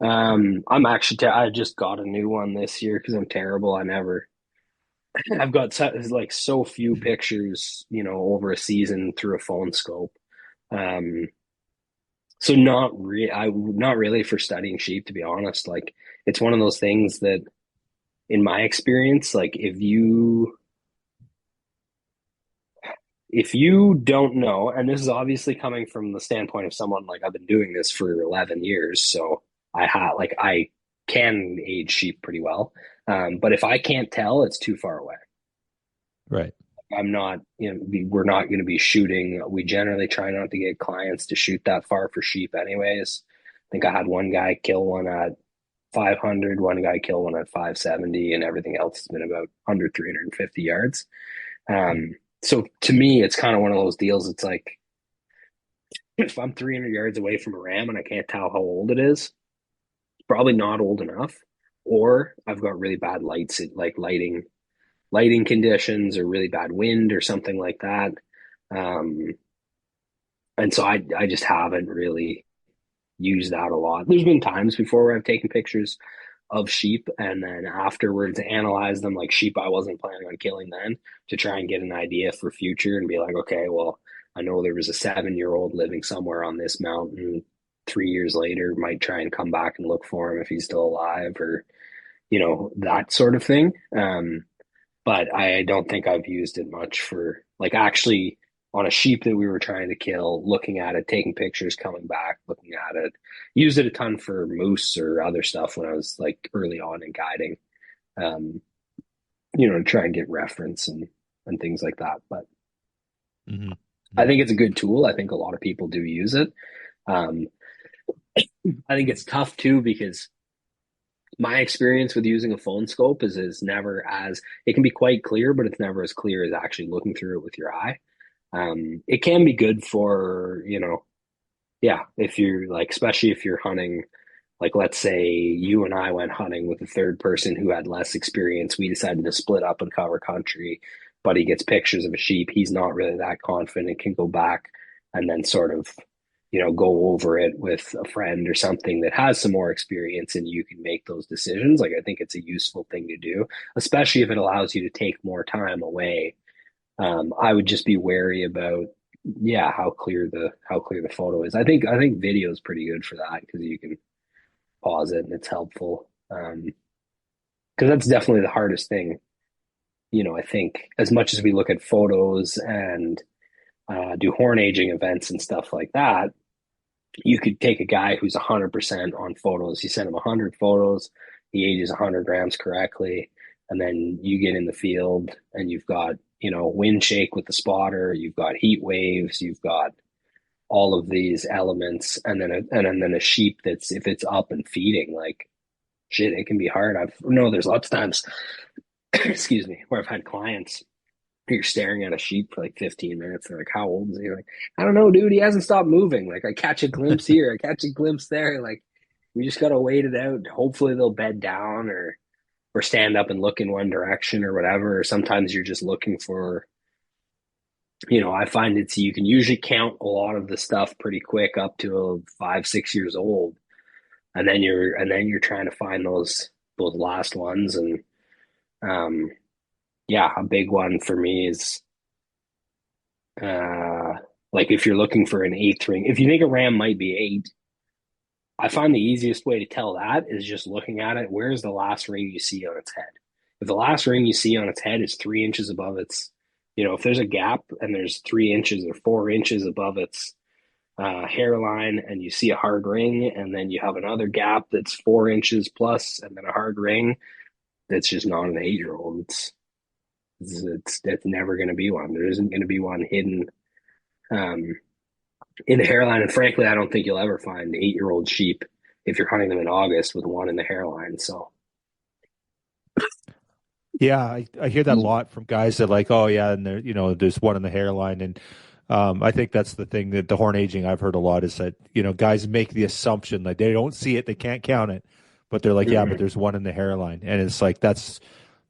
I'm actually, I just got a new one this year because I'm terrible. I've got like so few pictures, over a season through a phone scope. Um, so not really for studying sheep, to be honest. Like it's one of those things that, in my experience, like if you don't know, and this is obviously coming from the standpoint of someone like I've been doing this for 11 years, so I can age sheep pretty well. But if I can't tell, it's too far away. Right. I'm not, we're not going to be shooting. We generally try not to get clients to shoot that far for sheep, anyways. I think I had one guy kill one at 500, one guy kill one at 570, and everything else has been about under 350 yards. So to me, it's kind of one of those deals. It's like if I'm 300 yards away from a ram and I can't tell how old it is, it's probably not old enough, or I've got really bad lights, like lighting conditions, or really bad wind, or something like that. Um, and so I just haven't really used that a lot. There's been times before where I've taken pictures of sheep and then afterwards analyze them like sheep I wasn't planning on killing then to try and get an idea for future and be like, okay, well, I know there was a 7-year-old living somewhere on this mountain. 3 years later, might try and come back and look for him if he's still alive, or that sort of thing. But I don't think I've used it much for like actually on a sheep that we were trying to kill, looking at it, taking pictures, coming back, looking at it. Used it a ton for moose or other stuff when I was like early on in guiding, um, to try and get reference and things like that. But Hmm. I think it's a good tool. I think a lot of people do use it. Um, I think it's tough too because my experience with using a phone scope is never as it can be quite clear, but it's never as clear as actually looking through it with your eye. It can be good for, yeah, if you're like, especially if you're hunting, like let's say you and I went hunting with a third person who had less experience. We decided to split up and cover country, but he gets pictures of a sheep. He's not really that confident, can go back and then sort of, go over it with a friend or something that has some more experience and you can make those decisions. Like I think it's a useful thing to do, especially if it allows you to take more time away. I would just be wary about, yeah, how clear the photo is. I think video is pretty good for that because you can pause it and it's helpful. Because that's definitely the hardest thing. I think as much as we look at photos and do horn aging events and stuff like that, you could take a guy who's 100% on photos. You send him 100 photos, he ages 100 grams correctly, and then you get in the field and you've got, wind shake with the spotter, you've got heat waves, you've got all of these elements, and then a sheep that's if it's up and feeding, like shit, it can be hard. There's lots of times, excuse me, where I've had clients. You're staring at a sheep for like 15 minutes. They're like, "How old is he?" Like, I don't know, dude. He hasn't stopped moving. Like, I catch a glimpse here, I catch a glimpse there. Like, we just gotta wait it out. Hopefully, they'll bed down or stand up and look in one direction or whatever. Or sometimes you're just looking for. I find you can usually count a lot of the stuff pretty quick up to 5, 6 years old, and then you're trying to find those last ones. And um yeah, a big one for me is uh like if you're looking for an eighth ring, if you think a ram might be eight, I find the easiest way to tell that is just looking at it. Where's the last ring you see on its head? If the last ring you see on its head is 3 inches above its, if there's a gap and there's 3 inches or 4 inches above its hairline, and you see a hard ring, and then you have another gap that's 4 inches plus, and then a hard ring, that's just not an 8-year-old. It's never going to be one. There isn't going to be one hidden um, in the hairline. And frankly, I don't think you'll ever find 8-year-old sheep if you're hunting them in August with one in the hairline. So, Yeah, I hear that a lot from guys that like, oh yeah, and there's one in the hairline, and I think that's the thing that the horn aging I've heard a lot is that guys make the assumption like they don't see it, they can't count it, but they're like, yeah, but mm-hmm. there's one in the hairline, and it's like that's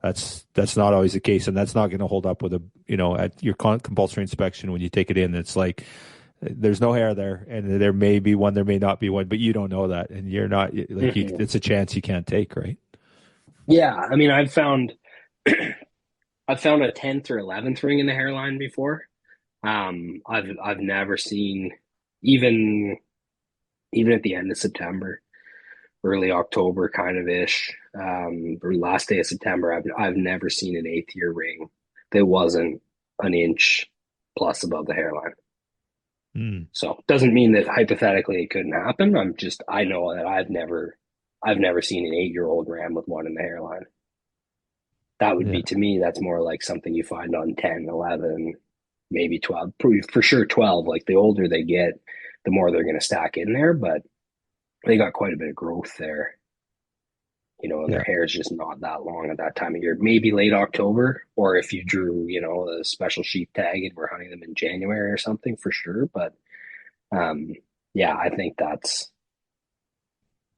not always the case, and that's not going to hold up with at your compulsory inspection when you take it in. It's like there's no hair there, and there may be one, there may not be one, but you don't know that, and you're not like Mm-hmm. it's a chance you can't take, right? Yeah, I mean, I've found a 10th or 11th ring in the hairline before. I've never seen even at the end of September, early October kind of ish, or last day of September. I've never seen an eighth year ring that wasn't an inch plus above the hairline. Mm, So doesn't mean that hypothetically it couldn't happen. I know that I've never seen an 8-year-old ram with one in the hairline. That would yeah, be, to me, that's more like something you find on 10, 11, maybe 12, for sure 12. Like the older they get, the more they're going to stack in there, but they got quite a bit of growth there, and their yeah, hair is just not that long at that time of year. Maybe late October, or if you drew, a special sheep tag and we're hunting them in January or something for sure. But um, yeah, I think that's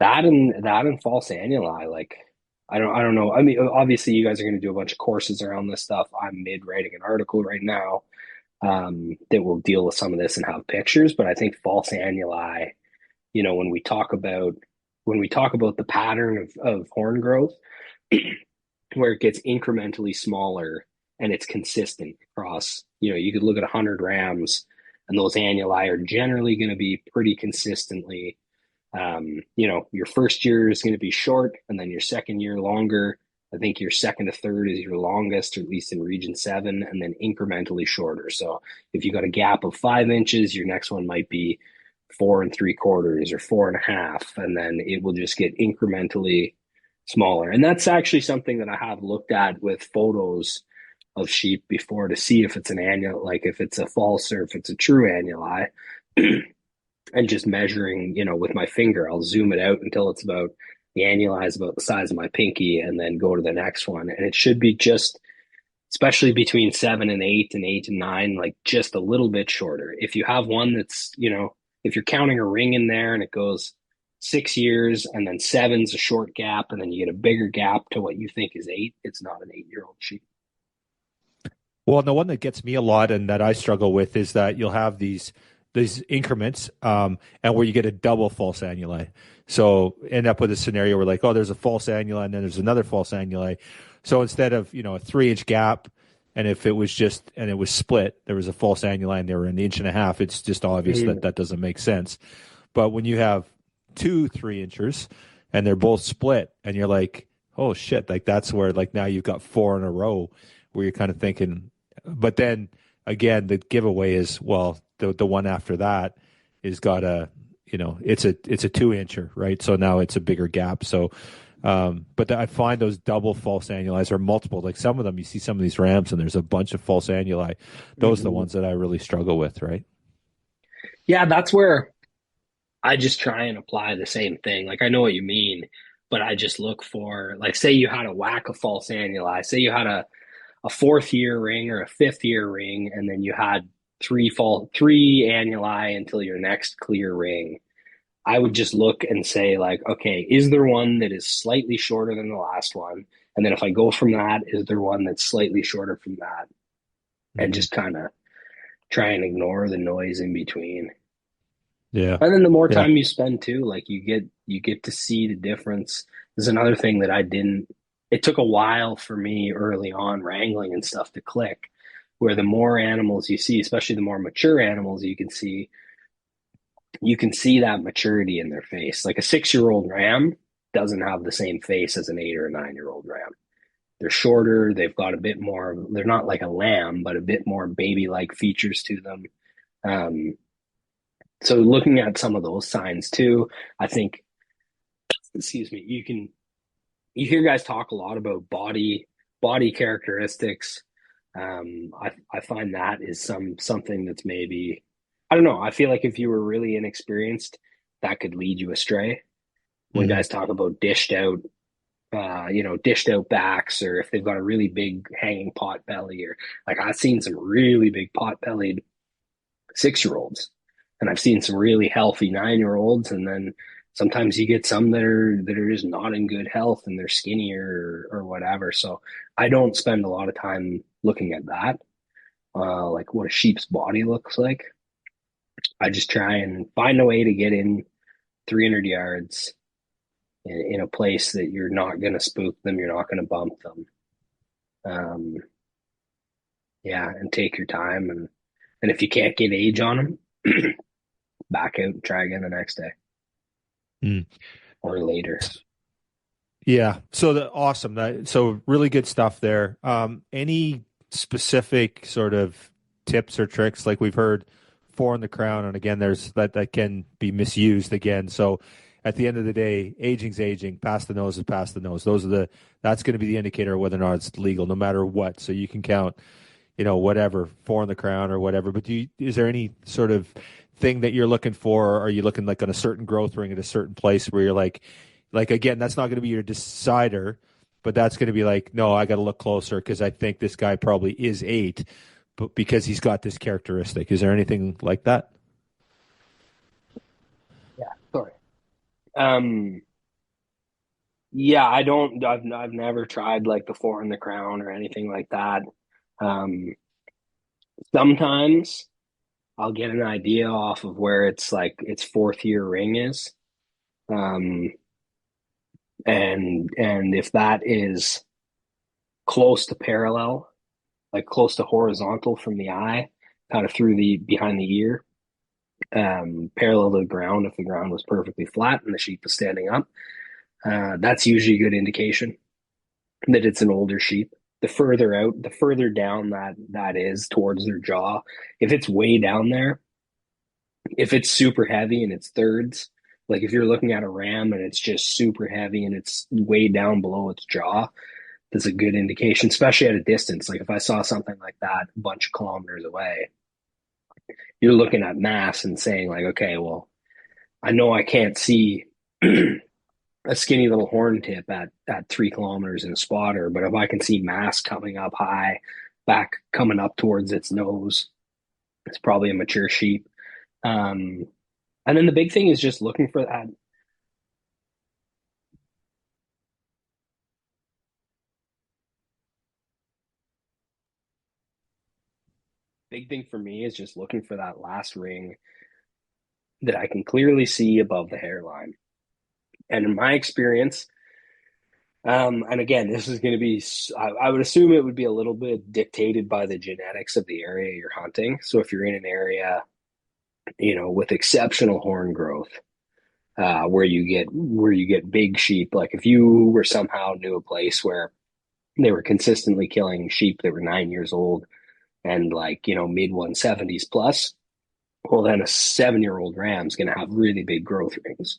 that and false annuli. Like I don't know. I mean, obviously you guys are going to do a bunch of courses around this stuff. I'm mid writing an article right now that will deal with some of this and have pictures. But I think false annuli, when we talk about the pattern of horn growth, where it gets incrementally smaller and it's consistent across, you could look at 100 rams and those annuli are generally going to be pretty consistently. Your first year is going to be short, and then your second year longer. I think your second to third is your longest, or at least in region 7, and then incrementally shorter. So if you got a gap of 5 inches, your next one might be 4 3/4 or 4.5, and then it will just get incrementally smaller. And that's actually something that I have looked at with photos of sheep before to see if it's an annual, like if it's a false or if it's a true annuli. And just measuring, with my finger, I'll zoom it out until it's about the annuli is about the size of my pinky, and then go to the next one. And it should be just, especially between 7 and 8 and 8 and 9, like just a little bit shorter. If you have one that's, if you're counting a ring in there and it goes 6 years and then seven's a short gap and then you get a bigger gap to what you think is eight, it's not an 8-year-old sheep. Well, the one that gets me a lot and that I struggle with is that you'll have these increments, and where you get a double false annuli. So end up with a scenario where like, oh, there's a false annuli and then there's another false annuli. So instead of, a 3 inch gap, and if it was just, and it was split, there was a false annuli and they were an inch and a half, it's just obvious that that doesn't make sense. But when you have two 3 inchers and they're both split and you're like, oh shit, like that's where like now you've got four in a row where you're kind of thinking, but then again, the giveaway is, well, the one after that is got a, it's a 2 incher, right? So now it's a bigger gap. So, but I find those double false annuli or multiple, like some of them, you see some of these rams and there's a bunch of false annuli. Those are the ones that I really struggle with, right? Yeah, that's where I just try and apply the same thing. Like I know what you mean, but I just look for, like, say you had a whack of false annuli, say you had a fourth year ring or a fifth year ring, and then you had three annuli until your next clear ring. I would just look and say, like, okay, is there one that is slightly shorter than the last one? And then if I go from that, is there one that's slightly shorter from that? And Mm-hmm. just kind of try and ignore the noise in between. Yeah. And then the more Yeah. time you spend too, like you get to see the difference. There's another thing that I didn't, it took a while for me early on wrangling and stuff to click, where the more animals you see, especially the more mature animals you can see that maturity in their face. Like a 6-year-old ram doesn't have the same face as an 8 or 9-year-old ram. They're shorter, they've got a bit more, they're not like a lamb, but a bit more baby-like features to them. Um, so looking at some of those signs too, I think, excuse me, you hear guys talk a lot about body characteristics. I find that is something that's maybe, I don't know. I feel like if you were really inexperienced, that could lead you astray. When Mm-hmm. guys talk about dished out backs, or if they've got a really big hanging pot belly, or like I've seen some really big pot bellied 6-year-olds, and I've seen some really healthy 9-year-olds, and then sometimes you get some that are just not in good health and they're skinnier or whatever. So I don't spend a lot of time looking at that, like what a sheep's body looks like. I just try and find a way to get in 300 yards in a place that you're not going to spook them, you're not going to bump them. Um, yeah, and take your time, and if you can't get age on them, back out and try again the next day Mm. or later. Yeah. So awesome. So really good stuff there. Any specific sort of tips or tricks like we've heard four in the crown, and again, there's that can be misused again. So at the end of the day, aging's aging. Past the nose is past the nose. That's going to be the indicator of whether or not it's legal, no matter what. So you can count, whatever, four in the crown or whatever. But is there any sort of thing that you're looking for? Or are you looking like on a certain growth ring at a certain place where you're like again, that's not going to be your decider, but that's going to be like, no, I got to look closer because I think this guy probably is 8, but because he's got this characteristic. Is there anything like that? Yeah, sorry. Um, yeah, I don't. I've never tried like the four in the crown or anything like that. Um, Sometimes I'll get an idea off of where it's like its fourth year ring is. Um, and if that is close to parallel, like close to horizontal from the eye, kind of through the behind the ear, parallel to the ground if the ground was perfectly flat and the sheep was standing up. That's usually a good indication that it's an older sheep. The further out, the further down that is towards their jaw, if it's way down there, if it's super heavy and it's thirds, like if you're looking at a ram and it's just super heavy and it's way down below its jaw, that's a good indication, especially at a distance. Like if I saw something like that a bunch of kilometers away, you're looking at mass and saying like, okay, well, I know I can't see a skinny little horn tip at 3 kilometers in a spotter, but if I can see mass coming up high, back coming up towards its nose, it's probably a mature sheep. Um, and then the big thing is just looking for that. Big thing for me is just looking for that last ring that I can clearly see above the hairline. And in my experience, and again, this is going to be, I would assume it would be a little bit dictated by the genetics of the area you're hunting. So if you're in an area, with exceptional horn growth, where you get big sheep, like if you were somehow knew a place where they were consistently killing sheep that were 9 years old and like, mid 170s plus, well, then a 7-year-old ram is going to have really big growth rings.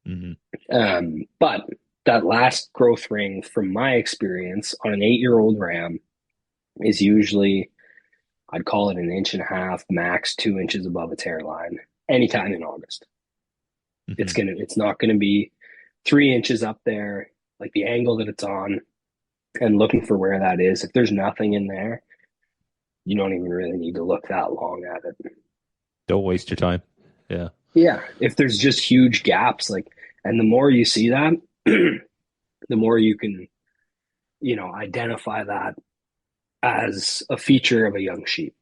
Mm-hmm. But that last growth ring, from my experience, on an 8-year-old ram is usually, I'd call it an inch and a half, max 2 inches above its hairline, anytime in August. Mm-hmm. It's not gonna be 3 inches up there, like the angle that it's on, and looking for where that is. If there's nothing in there, you don't even really need to look that long at it. Don't waste your time. Yeah. Yeah, if there's just huge gaps, like, and the more you see that, the more you can, identify that as a feature of a young sheep.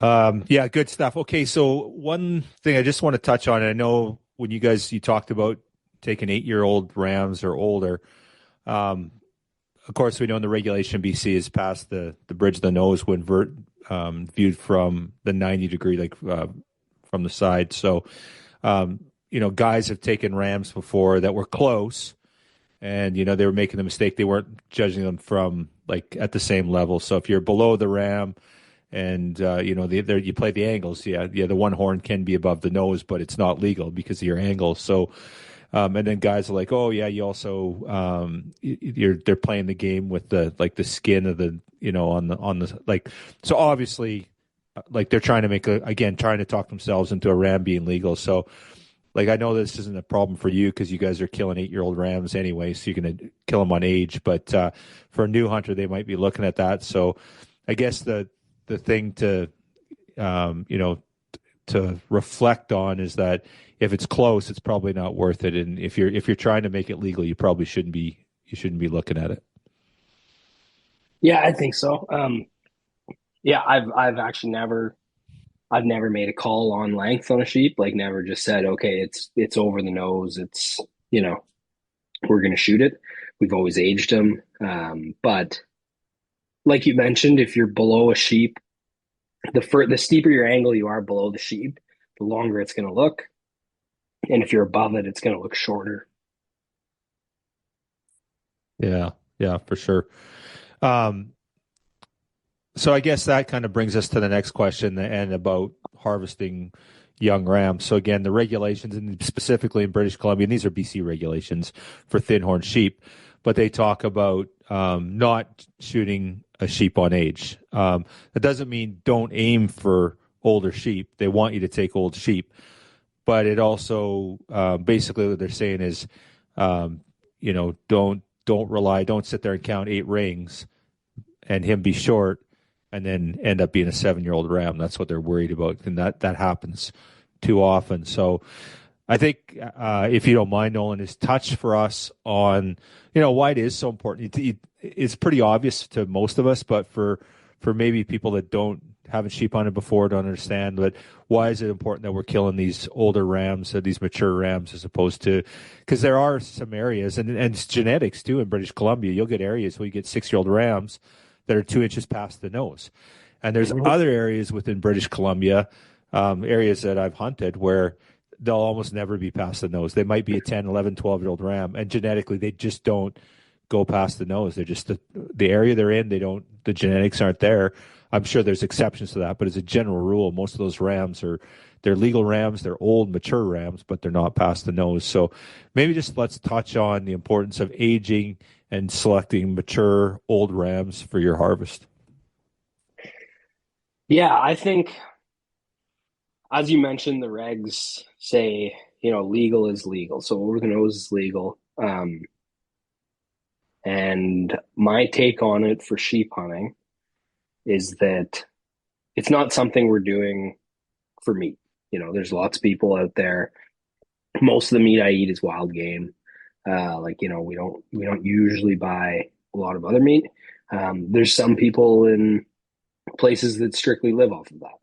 Yeah, good stuff. Okay, so one thing I just want to touch on, I know when you talked about taking 8-year-old rams or older. Um, of course, we know in the regulation BC is past the bridge of the nose when viewed from the 90 degree, like from the side. So, guys have taken rams before that were close, and they were making the mistake. They weren't judging them from like at the same level. So if you're below the ram and you play the angles, yeah, the one horn can be above the nose, but it's not legal because of your angle. So and then guys are like, oh yeah, you also they're playing the game with the skin of the on the like. So obviously, like they're trying to trying to talk themselves into a ram being legal. So like I know this isn't a problem for you because you guys are killing 8-year-old rams anyway, so you're gonna kill them on age. But for a new hunter, they might be looking at that. So I guess the thing to you know to reflect on is that if it's close, it's probably not worth it. And if you're trying to make it legal, you shouldn't be looking at it. Yeah, I think so. Yeah, I've actually I've never made a call on length on a sheep. Like never just said, okay, it's over the nose. It's we're gonna shoot it. We've always aged them. But like you mentioned, if you're below a sheep, the steeper your angle you are below the sheep, the longer it's gonna look. And if you're above it, it's gonna look shorter. Yeah, yeah, for sure. Um, so I guess that kind of brings us to the next question and about harvesting young rams. So again, the regulations, and specifically in British Columbia, and these are BC regulations for thin horn sheep, but they talk about not shooting a sheep on age. That doesn't mean don't aim for older sheep. They want you to take old sheep, but it also basically what they're saying is, um, don't sit there and count 8 rings and him be short and then end up being a 7-year-old ram. That's what they're worried about, and that happens too often. So I think if you don't mind, Nolan, is touch for us on why it is so important. It's pretty obvious to most of us, but for maybe people that don't haven't sheep hunted before don't understand, but why is it important that we're killing these older rams, these mature rams, as opposed to, because there are some areas, and it's genetics too in British Columbia. You'll get areas where you get 6-year-old rams that are 2 inches past the nose. And there's other areas within British Columbia, areas that I've hunted where they'll almost never be past the nose. They might be a 10, 11, 12-year-old ram, and genetically they just don't go past the nose. They're just the area they're in, they don't, the genetics aren't there. I'm sure there's exceptions to that, but as a general rule, most of those rams they're legal rams, they're old, mature rams, but they're not past the nose. So maybe just let's touch on the importance of aging and selecting mature old rams for your harvest. Yeah, I think as you mentioned, the regs say, legal is legal. So over the nose is legal. And my take on it for sheep hunting is that it's not something we're doing for meat. There's lots of people out there. Most of the meat I eat is wild game. We don't usually buy a lot of other meat. There's some people in places that strictly live off of that.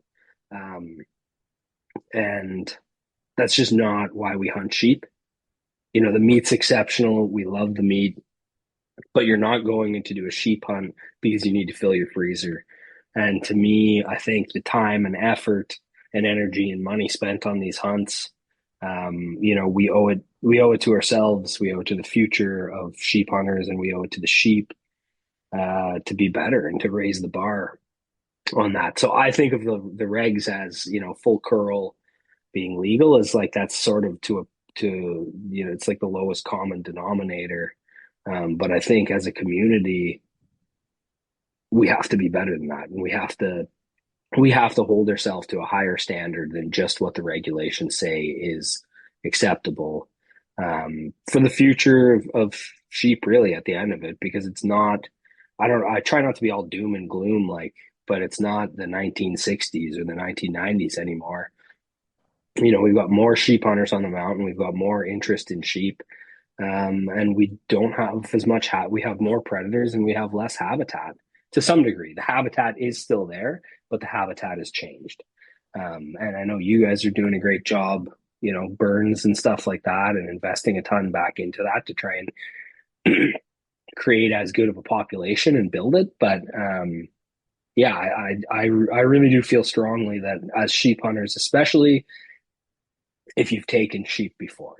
And that's just not why we hunt sheep. The meat's exceptional. We love the meat, but you're not going in to do a sheep hunt because you need to fill your freezer. And to me, I think the time and effort and energy and money spent on these hunts, we owe it to ourselves. We owe it to the future of sheep hunters, and we owe it to the sheep to be better and to raise the bar on that. So I think of the regs as, full curl being legal is like that's sort of it's like the lowest common denominator. But I think as a community, we have to be better than that, and we have to hold ourselves to a higher standard than just what the regulations say is acceptable for the future of sheep. Really, at the end of it, because it's not. I try not to be all doom and gloom, but it's not the 1960s or the 1990s anymore. We've got more sheep hunters on the mountain. We've got more interest in sheep. And we don't have as much we have more predators and we have less habitat to some degree. The habitat is still there, but the habitat has changed. And I know you guys are doing a great job, burns and stuff like that, and investing a ton back into that to try and create as good of a population and build it. But yeah, I really do feel strongly that as sheep hunters, especially if you've taken sheep before,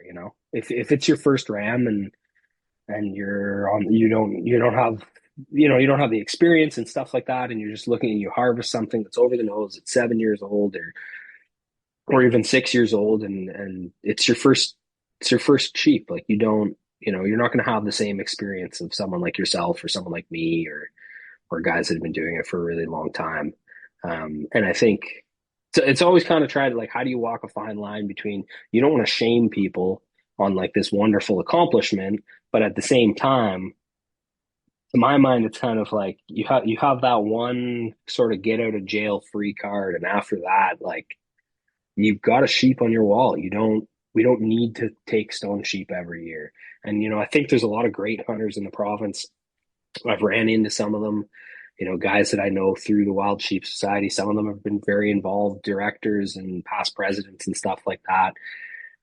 if it's your first ram and you're on, you don't have, you don't have the experience and stuff like that, and you're just looking and you harvest something that's over the nose at 7 years old or even 6 years old, and it's your first sheep. Like you're not going to have the same experience of someone like yourself or someone like me or guys that have been doing it for a really long time. And I think it's always kind of tried to, like, how do you walk a fine line between, you don't want to shame people on like this wonderful accomplishment, but at the same time, to my mind, it's kind of like you have that one sort of get out of jail free card, and after that, like, you've got a sheep on your wall. We don't need to take stone sheep every year. And I think there's a lot of great hunters in the province. I've ran into some of them, guys that I know through the Wild Sheep Society. Some of them have been very involved directors and past presidents and stuff like that.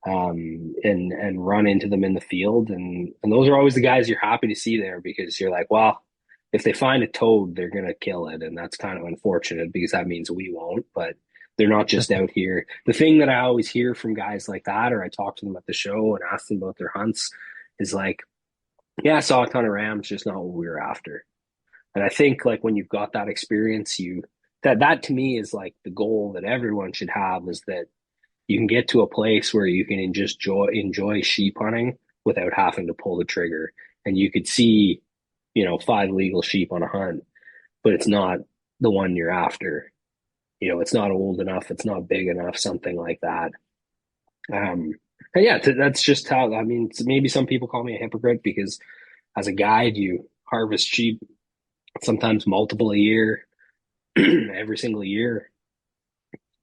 And run into them in the field. And those are always the guys you're happy to see there, because you're like, well, if they find a toad, they're going to kill it. And that's kind of unfortunate because that means we won't, but they're not just out here. The thing that I always hear from guys like that, or I talk to them at the show and ask them about their hunts, is like, yeah, I saw a ton of rams, just not what we were after. And I think, like, when you've got that experience, that to me is like the goal that everyone should have, is that you can get to a place where you can just enjoy sheep hunting without having to pull the trigger. And you could see, 5 legal sheep on a hunt, but it's not the one you're after. It's not old enough, it's not big enough, something like that. And yeah, that's just how, I mean, maybe some people call me a hypocrite because as a guide, you harvest sheep sometimes multiple a year, every single year.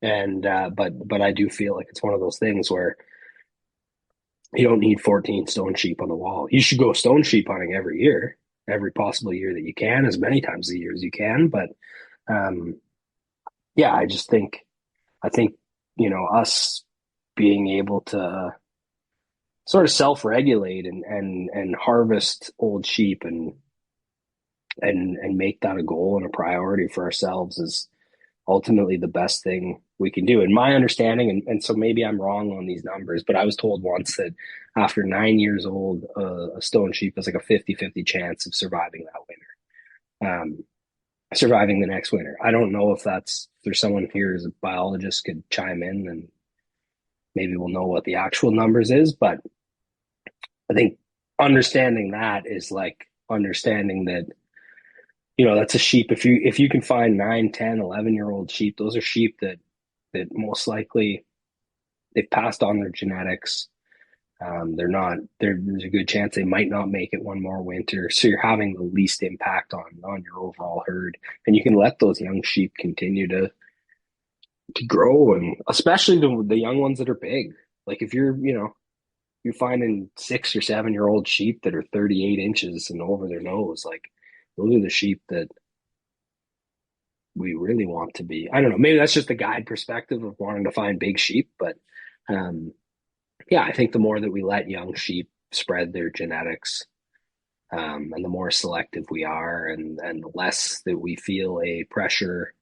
And but I do feel like it's one of those things where you don't need 14 stone sheep on the wall. You should go stone sheep hunting every year, every possible year that you can, as many times a year as you can. But yeah, I think, us being able to sort of self-regulate and harvest old sheep and make that a goal and a priority for ourselves is ultimately the best thing we can do. In my understanding, and so maybe I'm wrong on these numbers, but I was told once that after 9 years old, a stone sheep has like a 50-50 chance of surviving that winter, surviving the next winter. I don't know if there's someone here as a biologist could chime in and maybe we'll know what the actual numbers is, but I think understanding that is like understanding that that's a sheep. If you can find 9, 10, 11 year old sheep, those are sheep that most likely they've passed on their genetics. They're not there's a good chance they might not make it one more winter, so you're having the least impact on your overall herd, and you can let those young sheep continue to grow, and especially the young ones that are big. Like if you're finding 6 or 7 year old sheep that are 38 inches and over their nose, like those are the sheep that we really want to be. I don't know. Maybe that's just the guide perspective of wanting to find big sheep, but um, yeah, I think the more that we let young sheep spread their genetics, and the more selective we are, and the less that we feel a pressure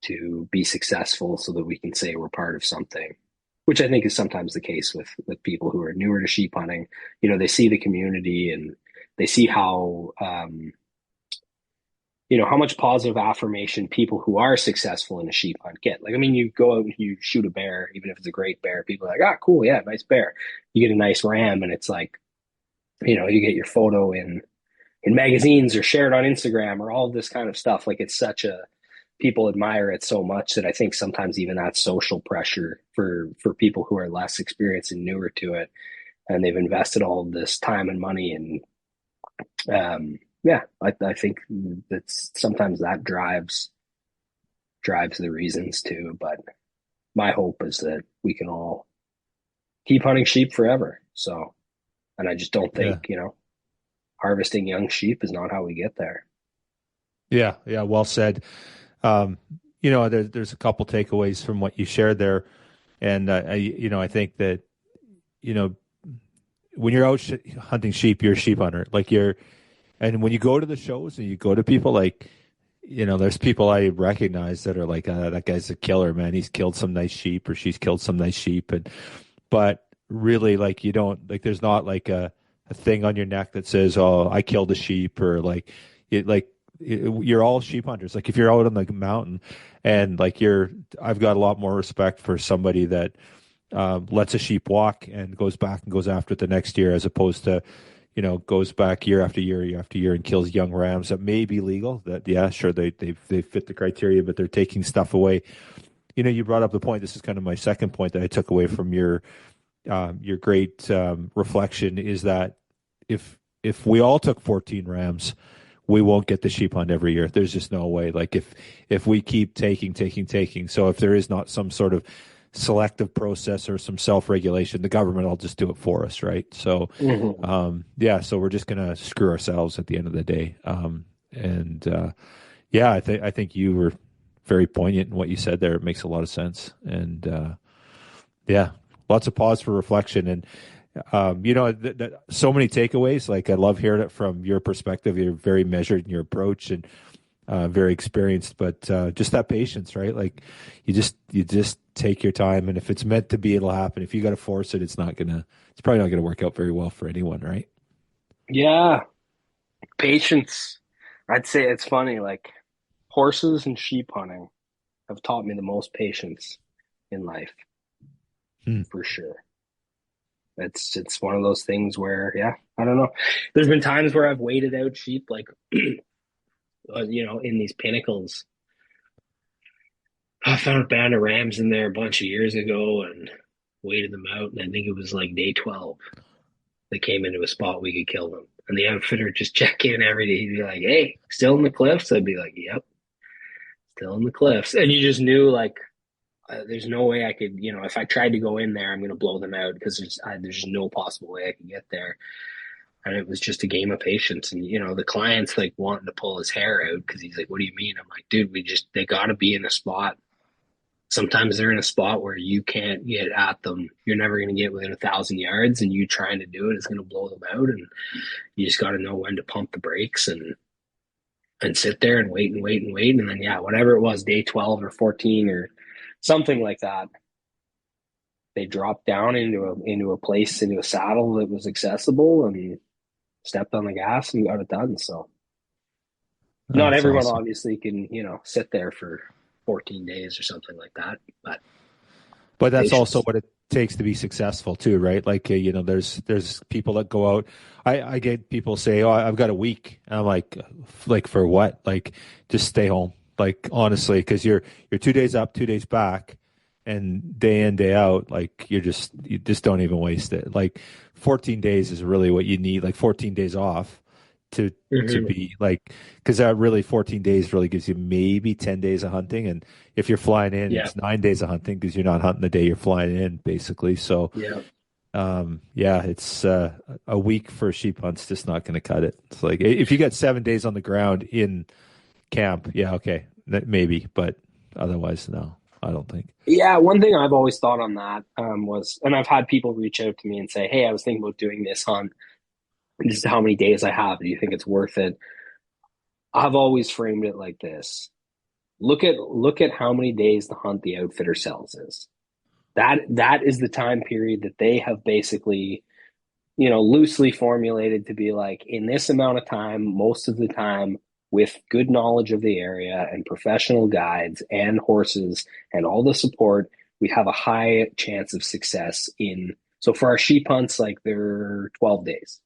to be successful, so that we can say we're part of something. Which I think is sometimes the case with people who are newer to sheep hunting. They see the community and they see how much positive affirmation people who are successful in a sheep hunt get. Like, I mean, you go out and you shoot a bear, even if it's a great bear, people are like, ah, cool, yeah, nice bear. You get a nice ram, and it's like, you get your photo in magazines or shared on Instagram or all of this kind of stuff. Like, it's such a people admire it so much that I think sometimes even that social pressure for people who are less experienced and newer to it, and they've invested all of this time and money and yeah, I think that's sometimes that drives the reasons too. But my hope is that we can all keep hunting sheep forever. So, and I just don't Yeah. think, harvesting young sheep is not how we get there. Yeah. Yeah. Well said. Um, there's a couple takeaways from what you shared there. And, I think that, you know, when you're out hunting sheep, you're a sheep hunter. And when you go to the shows and you go to people there's people I recognize that are like, that guy's a killer, man. He's killed some nice sheep or she's killed some nice sheep. But really, like, you don't, like, there's not like a thing on your neck that says, oh, I killed a sheep, or you're all sheep hunters. Like, if you're out on the mountain and I've got a lot more respect for somebody that lets a sheep walk and goes back and goes after it the next year, as opposed to, goes back year after year after year and kills young rams that may be legal. That, yeah, sure, they fit the criteria, but they're taking stuff away. You brought up the point. This is kind of my second point that I took away from your great reflection, is that if we all took 14 rams, we won't get the sheep hunt every year. There's just no way. Like, if we keep taking, so if there is not some sort of selective process or some self-regulation, the government will just do it for us, right? So, Mm-hmm. yeah, so we're just gonna screw ourselves at the end of the day. And yeah, I think you were very poignant in what you said there. It makes a lot of sense, and yeah, lots of pause for reflection. And so many takeaways. Like, I love hearing it from your perspective. You're very measured in your approach and very experienced, but just that patience, right? Like, you just take your time, and if it's meant to be, it'll happen. If you got to force it, it's probably not gonna work out very well for anyone, right? Yeah, patience. I'd say it's funny. Like horses and sheep hunting have taught me the most patience in life, Hmm. for sure. It's one of those things where, yeah, I don't know. There's been times where I've waited out sheep, like in these pinnacles. I found a band of rams in there a bunch of years ago and waited them out, and I think it was like day 12. They came into a spot we could kill them, and the outfitter would just check in every day. He'd be like, "Hey, still in the cliffs?" I'd be like, "Yep, still in the cliffs." And you just knew, like, there's no way I could, if I tried to go in there, I'm going to blow them out because there's no possible way I could get there. And it was just a game of patience. And the client's like wanting to pull his hair out because he's like, "What do you mean?" I'm like, "Dude, they got to be in a spot. Sometimes they're in a spot where you can't get at them. You're never going to get within 1,000 yards, and you trying to do it is going to blow them out. And you just got to know when to pump the brakes and sit there and wait and wait and wait. And then, yeah, whatever it was, day 12 or 14 or something like that, they dropped down into a place, into a saddle that was accessible and stepped on the gas and got it done. So not That's everyone awesome. obviously can, sit there for 14 days or something like that, but But that's also patience. what it takes to be successful too, right? Like there's people that go out. I get people say, "Oh, I've got a week," and I'm like for what? Like, just stay home. Like honestly, because you're 2 days up, 2 days back, and day in day out. Like you just don't even waste it. Like 14 days is really what you need. Like 14 days off to Mm-hmm. be like, because that really 14 days really gives you maybe 10 days of hunting. And if you're flying in, Yeah. it's 9 days of hunting because you're not hunting the day you're flying in, basically. So, Yeah. yeah, it's a week for sheep hunt's just not going to cut it. It's like if you got 7 days on the ground in camp, yeah, okay, maybe, but otherwise, no, I don't think. Yeah. One thing I've always thought on that was, and I've had people reach out to me and say, "Hey, I was thinking about doing this hunt. This is how many days I have. Do you think it's worth it?" I've always framed it like this. Look at how many days the hunt the outfitter sells is. That is the time period that they have basically, loosely formulated to be like, in this amount of time, most of the time, with good knowledge of the area and professional guides and horses and all the support, we have a high chance of success in. So for our sheep hunts, like they're 12 days.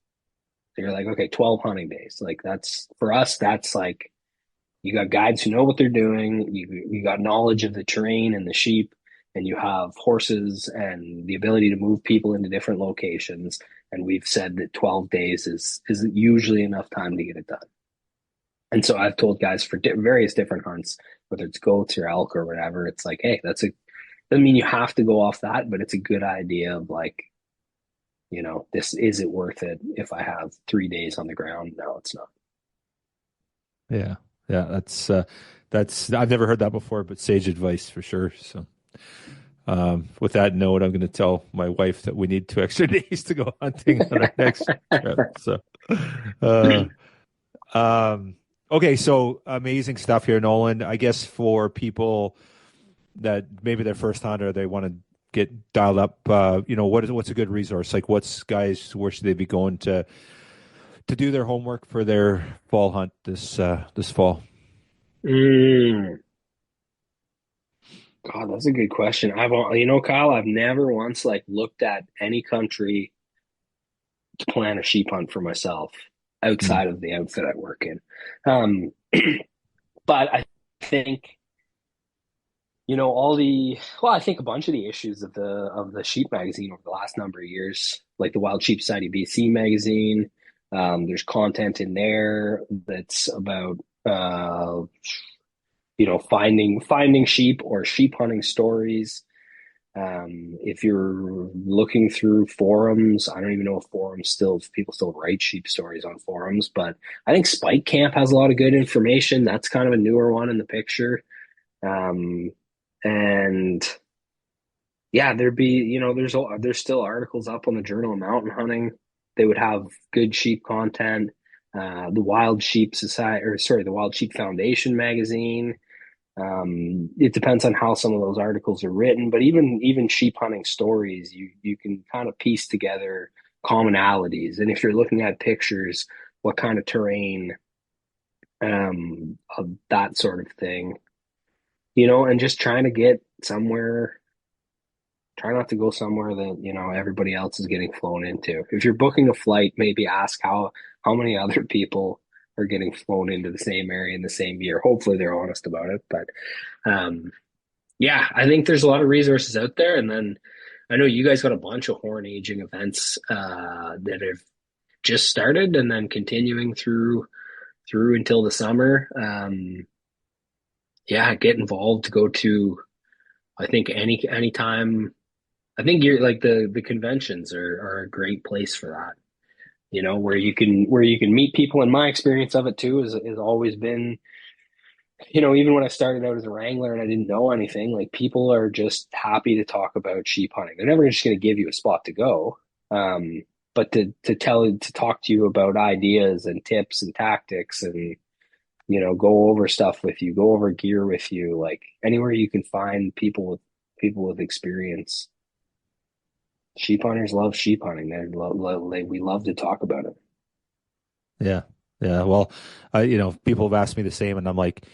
So you're like, okay, 12 hunting days. Like that's for us, that's like you got guides who know what they're doing. You got knowledge of the terrain and the sheep, and you have horses and the ability to move people into different locations. And we've said that 12 days is usually enough time to get it done. And so I've told guys for various different hunts, whether it's goats or elk or whatever, it's like, hey, doesn't mean you have to go off that, but it's a good idea of like, this is it worth it if I have 3 days on the ground? No, it's not. Yeah, yeah, that's I've never heard that before, but sage advice for sure. So. With that note, I'm going to tell my wife that we need 2 extra days to go hunting on our next trip. So, uh, um, okay, so amazing stuff here, Nolan. I guess for people that maybe their first hunter, they want to get dialed up. What's a good resource? Like, what's guys? Where should they be going to do their homework for their fall hunt this fall? Mm. God, that's a good question. Kyle, I've never once like looked at any country to plan a sheep hunt for myself Mm, outside of the outfit I work in. Um, but I think, I think a bunch of the issues of the sheep magazine over the last number of years, like the Wild Sheep Society BC magazine, there's content in there that's about finding sheep or sheep hunting stories. If you're looking through forums, I don't even know if people still write sheep stories on forums, but I think Spike Camp has a lot of good information. That's kind of a newer one in the picture. Um, and yeah, there's still articles up on the Journal of Mountain Hunting. They would have good sheep content. The Wild Sheep Society, or sorry, the Wild Sheep Foundation magazine. It depends on how some of those articles are written, but even sheep hunting stories, you can kind of piece together commonalities. And if you're looking at pictures, what kind of terrain, of that sort of thing, and just trying to get somewhere. Try not to go somewhere that everybody else is getting flown into. If you're booking a flight, maybe ask how many other people are getting flown into the same area in the same year. Hopefully, they're honest about it, but. Um, Yeah, I think there's a lot of resources out there. And then I know you guys got a bunch of horn aging events that have just started and then continuing through until the summer. Yeah, get involved. Go to I think anytime. I think you're like the conventions are a great place for that. Where you can meet people. And my experience of it too has always been even when I started out as a wrangler and I didn't know anything, like people are just happy to talk about sheep hunting. They're never just going to give you a spot to go. But to talk to you about ideas and tips and tactics and, go over stuff with you, go over gear with you, like anywhere you can find people with experience. Sheep hunters love sheep hunting. We love to talk about it. Yeah. Yeah. Well, people have asked me the same, and I'm like,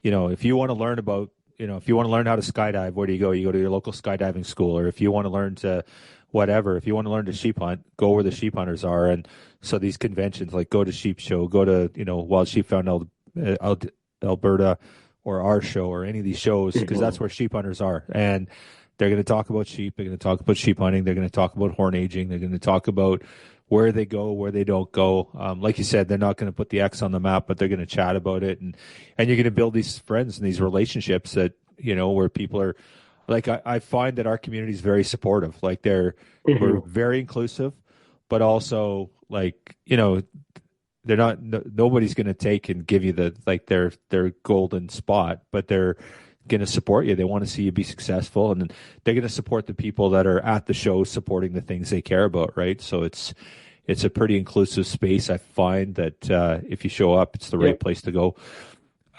if you want to learn about, if you want to learn how to skydive, where do you go? You go to your local skydiving school, or if you want to learn to whatever, if you want to learn to sheep hunt, go where the sheep hunters are. And so these conventions, like go to Sheep Show, go to, Wild Sheep Found Alberta, or our show, or any of these shows, because that's Mhm. where sheep hunters are. And they're going to talk about sheep. They're going to talk about sheep hunting. They're going to talk about horn aging. They're going to talk about where they go, where they don't go. Like you said, they're not going to put the X on the map, but they're going to chat about it, and you're going to build these friends and these relationships that where people are like. I find that our community is very supportive. Like we're Mhm. very inclusive, but also like they're not nobody's going to take and give you their golden spot, but they're going to support you. They want to see you be successful, and they're going to support the people that are at the show supporting the things they care about, right? So it's a pretty inclusive space. I find that if you show up, it's the right Yep. place to go.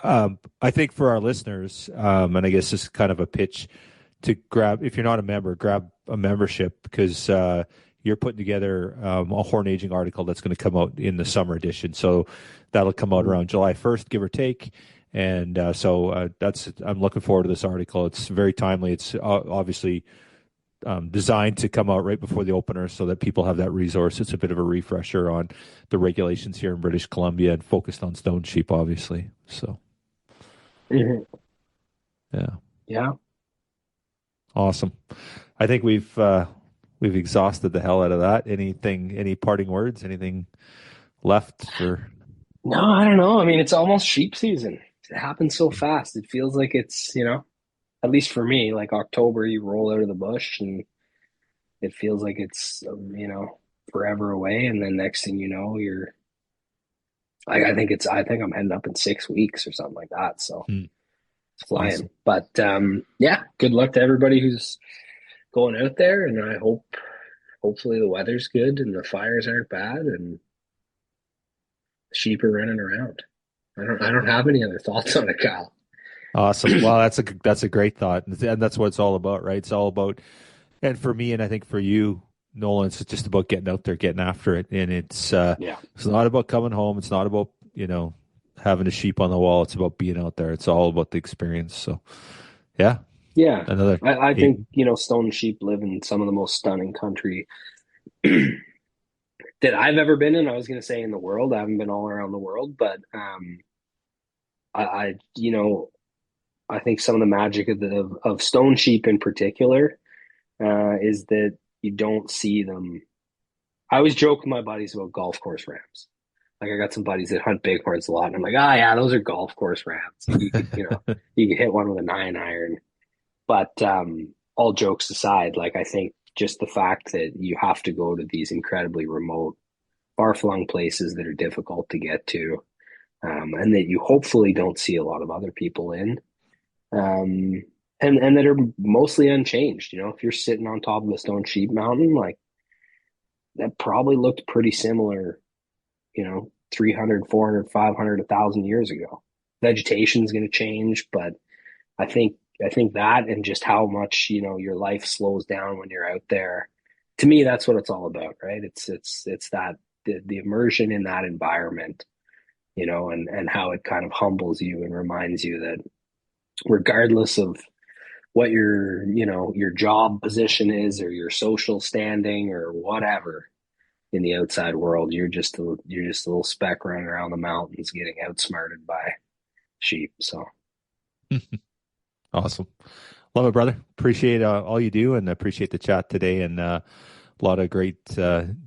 I think for our listeners, and I guess this is kind of a pitch to grab, if you're not a member, grab a membership, because you're putting together a horn aging article that's going to come out in the summer edition. So that'll come out Mhm. around July 1st, give or take. And I'm looking forward to this article. It's very timely. It's obviously designed to come out right before the opener so that people have that resource. It's a bit of a refresher on the regulations here in British Columbia and focused on stone sheep, obviously. So, Mhm. yeah, Yeah. awesome. I think we've exhausted the hell out of that. Any parting words? Anything left for? No, I don't know. I mean, it's almost sheep season. It happens so fast. It feels like it's, at least for me, like October, you roll out of the bush and it feels like it's, forever away. And then next thing you know, you're like, I think I'm heading up in 6 weeks or something like that. So Hmm, it's flying. awesome. But yeah, good luck to everybody who's going out there. And hopefully the weather's good and the fires aren't bad and the sheep are running around. I don't have any other thoughts on it, Kyle. Awesome. Well, that's a great thought, and that's what it's all about, right? It's all about, and for me, and I think for you, Nolan, it's just about getting out there, getting after it, and Yeah. it's not about coming home. It's not about having a sheep on the wall. It's about being out there. It's all about the experience. So, yeah, Yeah. another I eight. think, stone sheep live in some of the most stunning country that I've ever been in. I was going to say in the world. I haven't been all around the world, but I think some of the magic of stone sheep in particular is that you don't see them. I always joke with my buddies about golf course rams. Like I got some buddies that hunt bighorns a lot, and I'm like, yeah, those are golf course rams. Like you could hit one with a 9 iron. But all jokes aside, like I think just the fact that you have to go to these incredibly remote, far-flung places that are difficult to get to, and that you hopefully don't see a lot of other people in, and that are mostly unchanged. If you're sitting on top of a stone sheep mountain, like that probably looked pretty similar, 300, 400, 500, 1,000 years ago. Vegetation's going to change, but I think I think that and just how much, your life slows down when you're out there. To me, that's what it's all about, right? It's that the immersion in that environment, and how it kind of humbles you and reminds you that regardless of what your job position is or your social standing or whatever in the outside world, you're just a little speck running around the mountains getting outsmarted by sheep. So Awesome. Love it, brother. Appreciate all you do, and appreciate the chat today, and a lot of great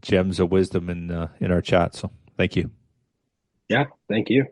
gems of wisdom in our chat. So, thank you. yeah, thank you.